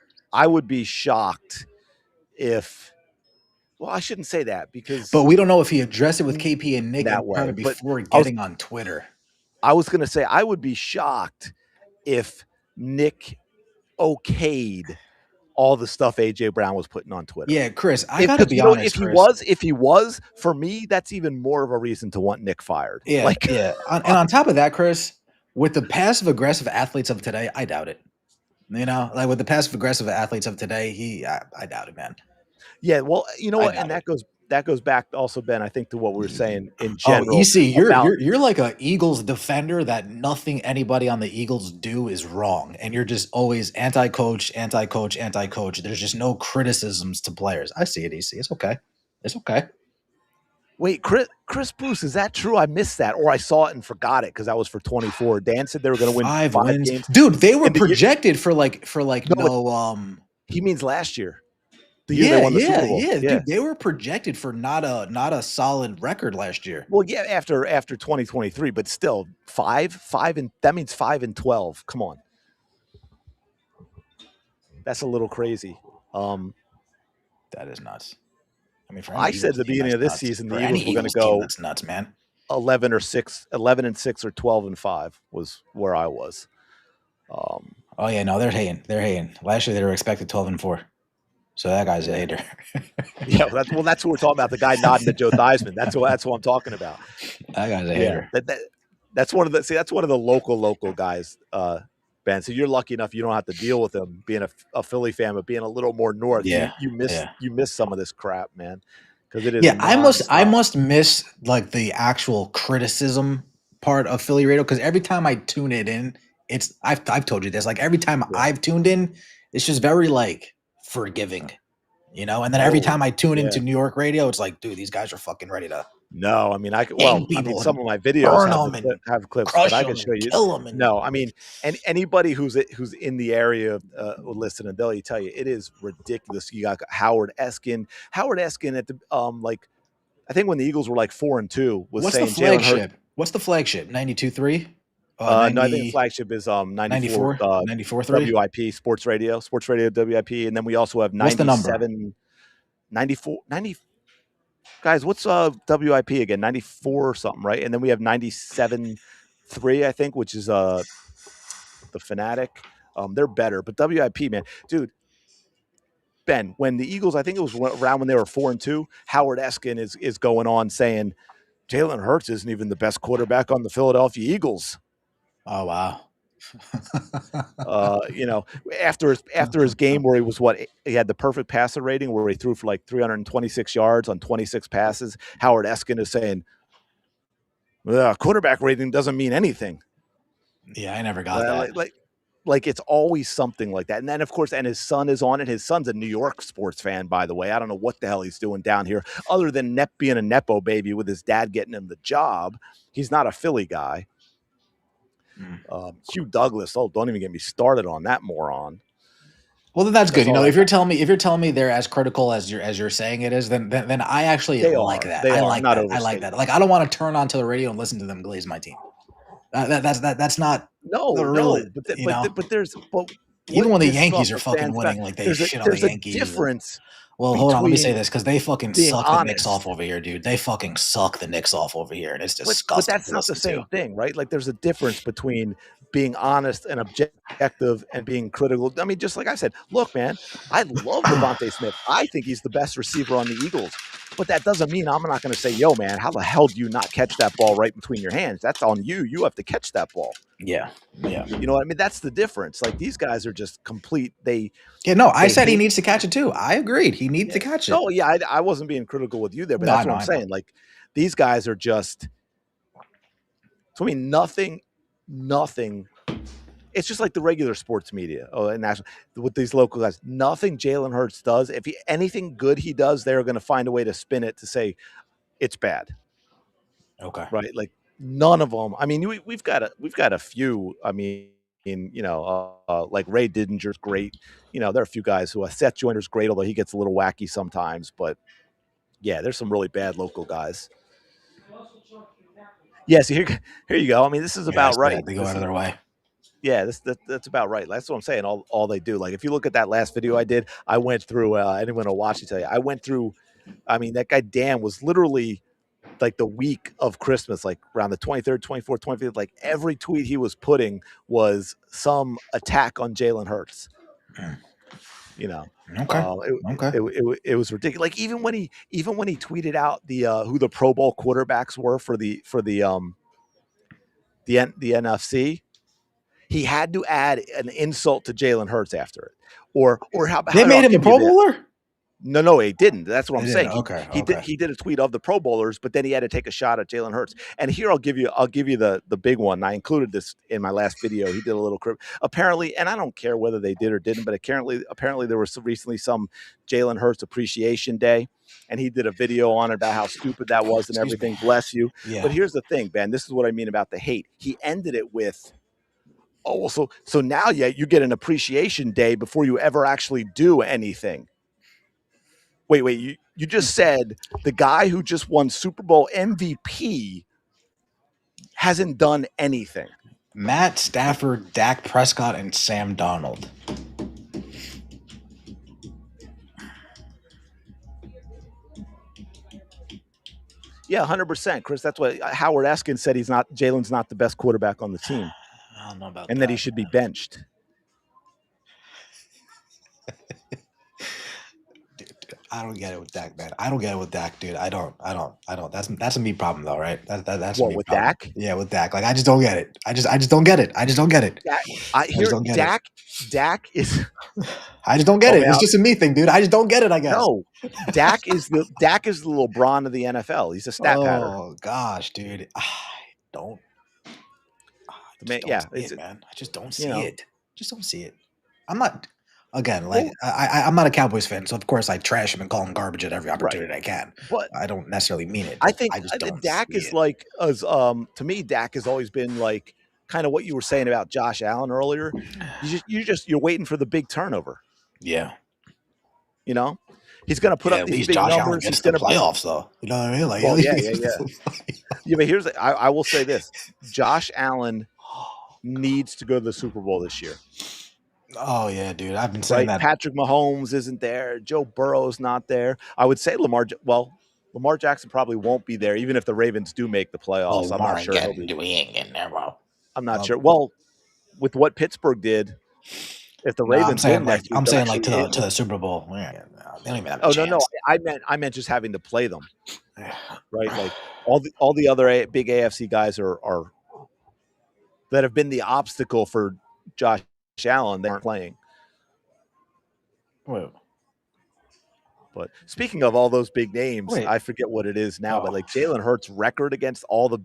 shocked if, well, I shouldn't say that but because we don't know if he addressed it with KP and Nick that and way, Trevor but before I was, getting on Twitter. I was going to say, I would be shocked if Nick okayed all the stuff AJ Brown was putting on Twitter. Yeah, Chris, I If gotta because be honest, if he Chris. was, if he was, for me, that's even more of a reason to want Nick fired. Yeah, Like, yeah. And on top of that, Chris, with the passive aggressive athletes of today, I doubt it. Like with the passive aggressive athletes of today, I doubt it, man. yeah, well, you know I what, and doubt it. that goes back also, Ben, I think to what we were saying in Oh, general EC, you're about you're you're like a Eagles defender that nothing anybody on the Eagles do is wrong, and you're just always anti-coach, anti-coach, anti-coach. There's just no criticisms to players. I see it, EC. It's okay. It's okay. wait, Chris Bruce, is that true? I missed that, or I saw it and forgot it because that was for 24. Dan said they were going to win 5 five wins, games dude. They were in the year. projected for No, but no he means last year, the year they Yeah, won the yeah, Super Bowl. yeah, Yeah. dude. They were projected for not a solid record last year. Well, yeah, after 2023, but still five and that means 5-12. Come on, that's a little crazy. Um, That is nuts. I mean, for any I said at Eagles the team, beginning that's of this nuts. season the For any Eagles were going to Eagles team, go that's nuts, man. 11-6 or 12-5 was where I was. Um, Oh yeah, no, they're hating. They're hating. Last year they were expected 12-4. So that guy's a yeah, hater. yeah. That's what we're talking about. The guy nodding to Joe Theismann. That's what I'm talking about. That guy's a Yeah, hater. that's one of the that's one of the local guys, Ben. So you're lucky enough you don't have to deal with him being a Philly fan, but being a little more north, you Yeah, you miss yeah. you miss some of this crap, man, because it is Yeah, I nonstop. must miss like the actual criticism part of Philly radio because every time I tune it in, I've told you this. Like every time Yeah. I've tuned in, it's just very like forgiving, And then every Oh, time I tune yeah. into New York radio, it's like, dude, these guys are fucking ready to No, I mean, Hang I mean, people some and of my videos burn have them and have clips, but crush I could them show and you. kill them and No, I mean, anybody who's in the area will listen, and they'll tell you it is ridiculous. You got Howard Eskin. Howard Eskin at the like I think when the Eagles were like 4-2 was what's the saying Jalen Hurts. flagship? What's the flagship? 92.3? No, I think the 90, flagship is 94 94? 94.3? WIP Sports Radio WIP, and then we also have What's the number? 97 94 90. Guys, what's WIP again? 94 or something, right? And then we have 97.3, I think, which is the Fanatic. They're better, but WIP, man, dude. Ben, when the Eagles, I think it was around when they were 4-2, Howard Eskin is going on saying Jalen Hurts isn't even the best quarterback on the Philadelphia Eagles. Oh wow. You know, after his game where he had the perfect passer rating where he threw for like 326 yards on 26 passes. Howard Eskin is saying quarterback rating doesn't mean anything. Yeah, I never got Uh, that. like, like, like it's always something like that. And then of course, and his son is on it. His son's a New York sports fan, by the way. I don't know what the hell he's doing down here, other than being a nepo baby with his dad getting him the job. He's not a Philly guy. Hugh Douglas. Oh, don't even get me started on that moron. Well, then that's good. That's You all know, I if you're got. telling me they're as critical as you're saying it is, then I actually They like are. that. They I are. like Not that. I like overstating. that. Like I don't want to turn onto the radio and listen to them glaze my team. That's not the No, real. no, but You know, there's what even when the pisses off Yankees are the fucking fans about winning, like they shit on the there's a Yankees. And difference well, hold on, let me say between this because they fucking being suck the Knicks off honest. over here, dude. They fucking suck the Knicks off over here, and it's But disgusting that's to not the listen to. same thing, right? Like there's a difference between being honest and objective and being critical. I mean, just like I said, look, man, I love Devontae Smith. I think he's the best receiver on the Eagles. But that doesn't mean I'm not going to say, yo, man, how the hell do you not catch that ball right between your hands? That's on you. You have to catch that ball. Yeah, yeah, You know what I mean? That's the difference. Like these guys are just complete. yeah. No, I They said he hate. needs to catch it too. I agreed. He needs Yeah. to catch it. No, yeah, I wasn't being critical with you there, but No, I that's know, what I'm I know. saying. Like these guys are just. So I mean, nothing. It's just like the regular sports media, and national with these local guys. Nothing Jalen Hurts does. If anything good he does, they're going to find a way to spin it to say it's bad, Okay. right? Like none of them. I mean, we've got a few. I mean, like Ray Didinger's great. You know, there are a few guys who Seth Joyner's great, although he gets a little wacky sometimes. But yeah, there's some really bad local guys. Yeah, so here you go. I mean, this is Yeah, I about see that. right. They go This out of is their way. Yeah, that's about right. That's what I'm saying. All they do. Like if you look at that last video I did, I went through. Anyone will watch it tell you. I went through. I mean, that guy Dan was literally like the week of Christmas, like around the 23rd, 24th, 25th. Like every tweet he was putting was some attack on Jalen Hurts. Mm. You know, Okay. Okay. it was ridiculous. Like even when he tweeted out the who the Pro Bowl quarterbacks were for the NFC, he had to add an insult to Jalen Hurts after it. Or how They I'll made him a give you Pro this. Bowler? No, he didn't. That's what They I'm didn't. saying. Okay. Okay. He did a tweet of the Pro Bowlers, but then he had to take a shot at Jalen Hurts. And here I'll give you the big one. I included this in my last video. He did a little apparently, and I don't care whether they did or didn't, but apparently there was recently some Jalen Hurts appreciation day, and he did a video on it about how stupid that was and Excuse me. everything. Bless you. But Yeah. here's the thing, Ben. This is what I mean about the hate. He ended it with, oh, well, so now, yeah, you get an appreciation day before you ever actually do anything. Wait, you just said the guy who just won Super Bowl MVP hasn't done anything. Matt Stafford, Dak Prescott, and Sam Donald. Yeah, 100%, Chris. That's what Howard Eskin said. Jalen's not the best quarterback on the team, I don't know about and that he that. should be benched. I don't get it with Dak, man. I don't get it with Dak, dude. I don't. That's a me problem though, right? That's a What me with problem. Dak? Yeah, with Dak. Like I just don't get it. I just don't get it. I just don't get it. I just hear don't get it. Dak is. I just don't get Oh, it. man, It's just a me thing, dude. I just don't get it, I guess. no, Dak is the LeBron of the NFL. He's a stat pattern. Oh gosh, dude. I don't. I Man, just don't yeah, see it's it, man. I just don't you see know it. Just don't see it. I'm not. Again, like Well, I'm not a Cowboys fan, so of course I trash him and call him garbage at every right. opportunity I can. But I don't necessarily mean it. I think I just don't Dak see is it. like as to me, Dak has always been like kind of what you were saying about Josh Allen earlier. You're waiting for the big turnover. Yeah. You know, he's going to put Yeah, up at these least big Josh Allen numbers. gets He's to the going to playoffs though. You know what I mean? Like at well, least yeah, he yeah, gets to yeah, the playoffs. yeah. But I will say this: Josh Allen needs to go to the Super Bowl this year. Oh yeah, dude. I've been saying Right? that. Patrick Mahomes isn't there. Joe Burrow's not there. I would say Lamar Jackson probably won't be there, even if the Ravens do make the Oh, playoffs. I'm Lamar not ain't sure he'll getting be. he ain't getting there, bro. I'm not Um, sure. Well, with what Pittsburgh did, if the no, Ravens win next week, I'm they'll saying like actually hit. to the Super Bowl. Yeah, they don't even have a Oh no, chance. I meant just having to play them, right? Like all the other big AFC guys are that have been the obstacle for Josh Allen. They aren't playing. Wait, But speaking of all those big names, wait. I forget what it is now, but Oh, like Jalen Hurts' record against all the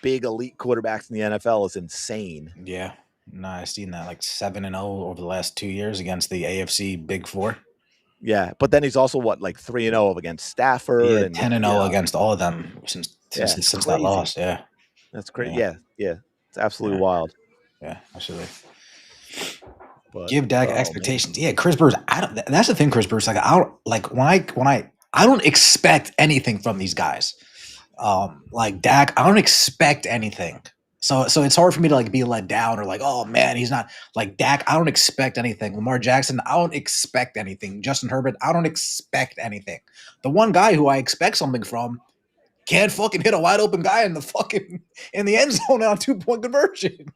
big elite quarterbacks in the NFL is insane. yeah. No, I seen that like 7-0 over the last 2 years against the AFC Big Four. Yeah, but then he's also what like 3-0 against Stafford, Yeah, and 10-0 against all of them yeah, it's since that crazy. loss. Yeah, That's great. yeah, Yeah, yeah, it's absolutely yeah, wild. yeah. Absolutely. But Give Dak oh man, expectations. Yeah, Chris Bruce. I don't. That's the thing, Chris Bruce. Like I don't like I don't expect anything from these guys. Like Dak, I don't expect anything. So it's hard for me to like be let down or like, oh man, he's not like Dak. I don't expect anything. Lamar Jackson, I don't expect anything. Justin Herbert, I don't expect anything. The one guy who I expect something from can't fucking hit a wide open guy in the fucking in the end zone on a 2-point conversion.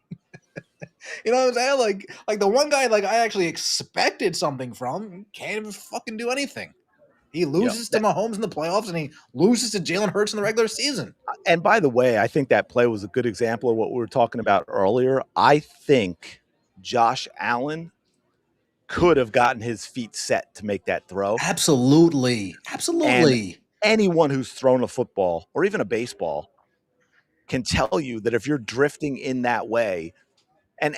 You know what I'm saying? Like the one guy like I actually expected something from can't even fucking do anything. He yeah. loses to Mahomes in the playoffs and he loses to Jalen Hurts in the regular season. And by the way, I think that play was a good example of what we were talking about earlier. I think Josh Allen could have gotten his feet set to make that throw. Absolutely. And Absolutely. anyone who's thrown a football or even a baseball can tell you that if you're drifting in that way, and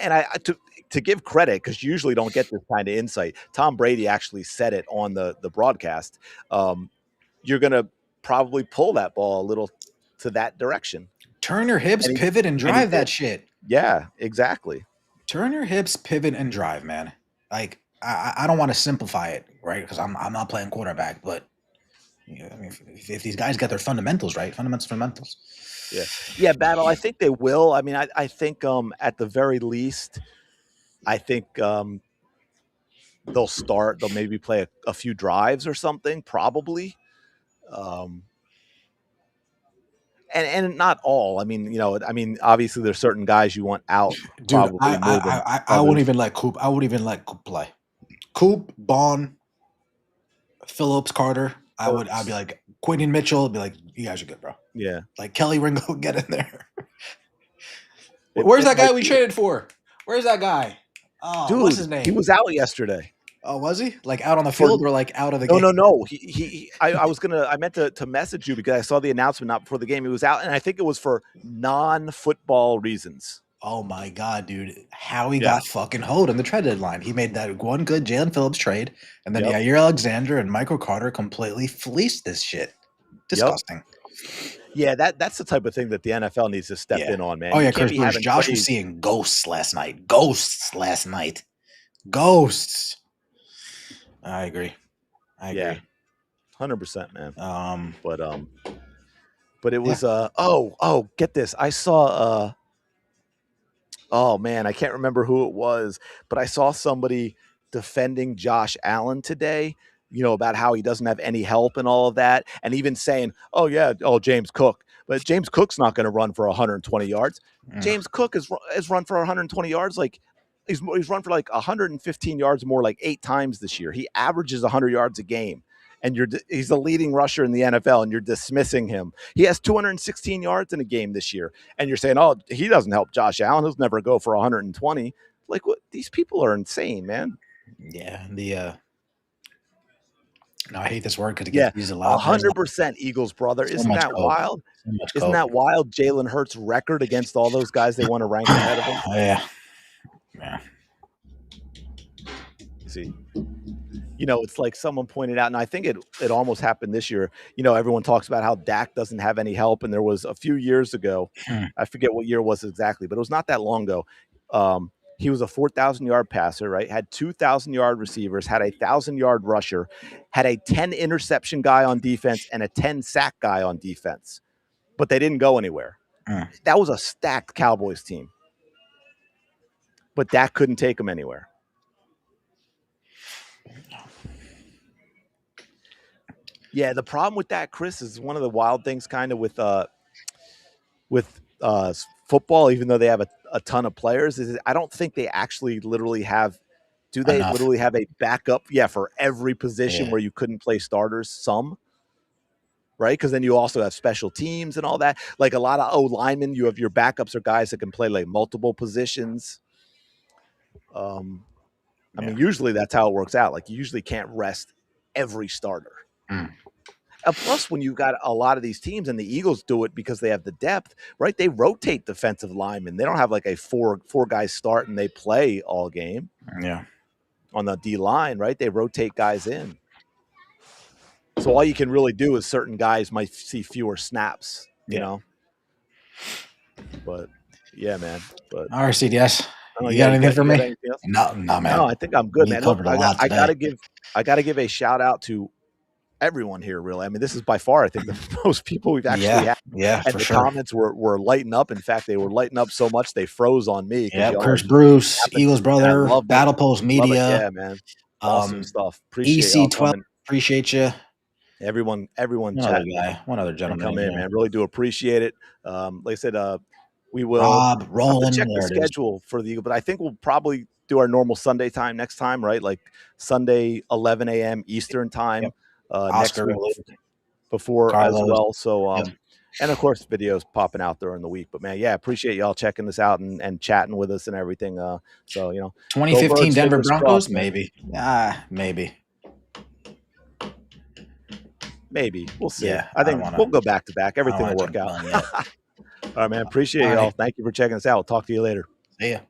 to give credit because you usually don't get this kind of insight. Tom Brady actually said it on the broadcast. You're going to probably pull that ball a little to that direction, Turn your hips, and pivot, and he drive did. that shit. Yeah, exactly. Turn your hips, pivot, and drive, man. Like I don't want to simplify it, right? Because I'm not playing quarterback, but I mean, if these guys get their fundamentals right, fundamentals. Yeah, yeah, battle. I think they will. I mean, I think at the very least, I think they'll start. They'll maybe play a few drives or something, probably. Um, and not all. I mean, I mean, obviously there's certain guys you want out Dude, probably more than I wouldn't others. even let Coop. I wouldn't even let Coop play. Coop, Bond, Phillips, Carter. I'd be Hurts. like Quentin Mitchell. I'd be like, you guys are good, bro. Yeah, Like Kelly Ringo, get in there. it Where's it that guy might we be, traded for? Where's that guy? Oh, what's dude. his He name? was out yesterday Oh, was he like out on the for field or like out of the no, game? no, no. I meant to message you because I saw the announcement not before the game. He was out, and I think it was for non-football reasons. Oh my god, dude! How he Yeah. got fucking hoed on the trade deadline. He made that one good Jalen Phillips trade, and then Yep. Yair Alexander and Michael Carter completely fleeced this shit. Yep. Disgusting. Yeah, that's the type of thing that the NFL needs to step Yeah. in on, Oh man. You yeah, can't Chris be Bruce. having Josh was plays. seeing ghosts last night. Ghosts last night. Ghosts. I agree. I Yeah, agree. 100%, man. Um. But but it Yeah. was get this. I saw oh man, I can't remember who it was, but I saw somebody defending Josh Allen today, about how he doesn't have any help and all of that, and even saying, "Oh yeah, oh James Cook." But James Cook's not going to run for 120 yards. Mm. James Cook has run for 120 yards like he's run for like 115 yards more like 8 times this year. He averages 100 yards a game. And he's the leading rusher in the NFL, and you're dismissing him. He has 216 yards in a game this year, and you're saying, "Oh, he doesn't help Josh Allen. He'll never go for 120." Like, what? These people are insane, man. Yeah. No, I hate this word because it gets Yeah, used a lot. There's 100% Eagles, brother. so Isn't much that code. wild? So much Isn't code. that wild? Jalen Hurts' record against all those guys they want to rank ahead of him. Yeah. Yeah. See, it's like someone pointed out, and I think it almost happened this year. Everyone talks about how Dak doesn't have any help, and there was a few years ago, Hmm. I forget what year it was exactly, but it was not that long ago. He was a 4,000-yard passer, right? Had 2,000-yard receivers, had a 1,000-yard rusher, had a 10 interception guy on defense, and a 10 sack guy on defense, but they didn't go anywhere. Hmm. That was a stacked Cowboys team, but Dak couldn't take them anywhere. Yeah, the problem with that, Chris, is one of the wild things kind of with football, even though they have a ton of players, is I don't think they actually literally have. Do they Enough. literally have a backup? Yeah, for every position Yeah. where you couldn't play starters, some right? Because then you also have special teams and all that. Like a lot of linemen, you have your backups are guys that can play like multiple positions. I Yeah. mean, usually that's how it works out. Like you usually can't rest every starter. Mm. Plus, when you've got a lot of these teams, and the Eagles do it because they have the depth, right? They rotate defensive linemen. They don't have like a four guys start and they play all game Yeah. on the D line, right? They rotate guys in. So all you can really do is certain guys might see fewer snaps, Yeah. But yeah, man. But All right, CDS. oh You yeah, got you anything got for you got me? anything else? No, no, No, man. I think I'm good, We man. Look, covered a lot I today. gotta give a shout out to everyone here, really. I mean, this is by far, I think, the most people we've actually Yeah. had. Yeah, And for the sure. comments were lighting up. In fact, they were lighting up so much they froze on me because Yep. y'all Chris are Bruce, happened. Eagles And I brother, loved it. Battle Post Love it. Media, Yeah, man. Awesome stuff. Appreciate y'all EC12. coming. Appreciate you. Everyone One other chatting guy, one other and gentleman come in in, here. man. Really do appreciate it. Like I said, we will Rob, have to Roland. check the There it is. schedule for the Eagle, but I think we'll probably do our normal Sunday time next time, right? Like Sunday, 11 a.m. Eastern time Yep. next Oscar, week before as Carlos. well. So, Yep. and of course, videos popping out during the week. But man, yeah, appreciate y'all checking this out and chatting with us and everything. So, go 2015 Birds, Denver fingers Broncos? crossed, man. Maybe. Maybe. Maybe. We'll see. Yeah. I I don't think want to. we'll go back to back. I don't Everything will want to work jump the out. gun yet. All right, man. Appreciate All y'all. right. Thank you for checking us out. Talk to you later. See ya.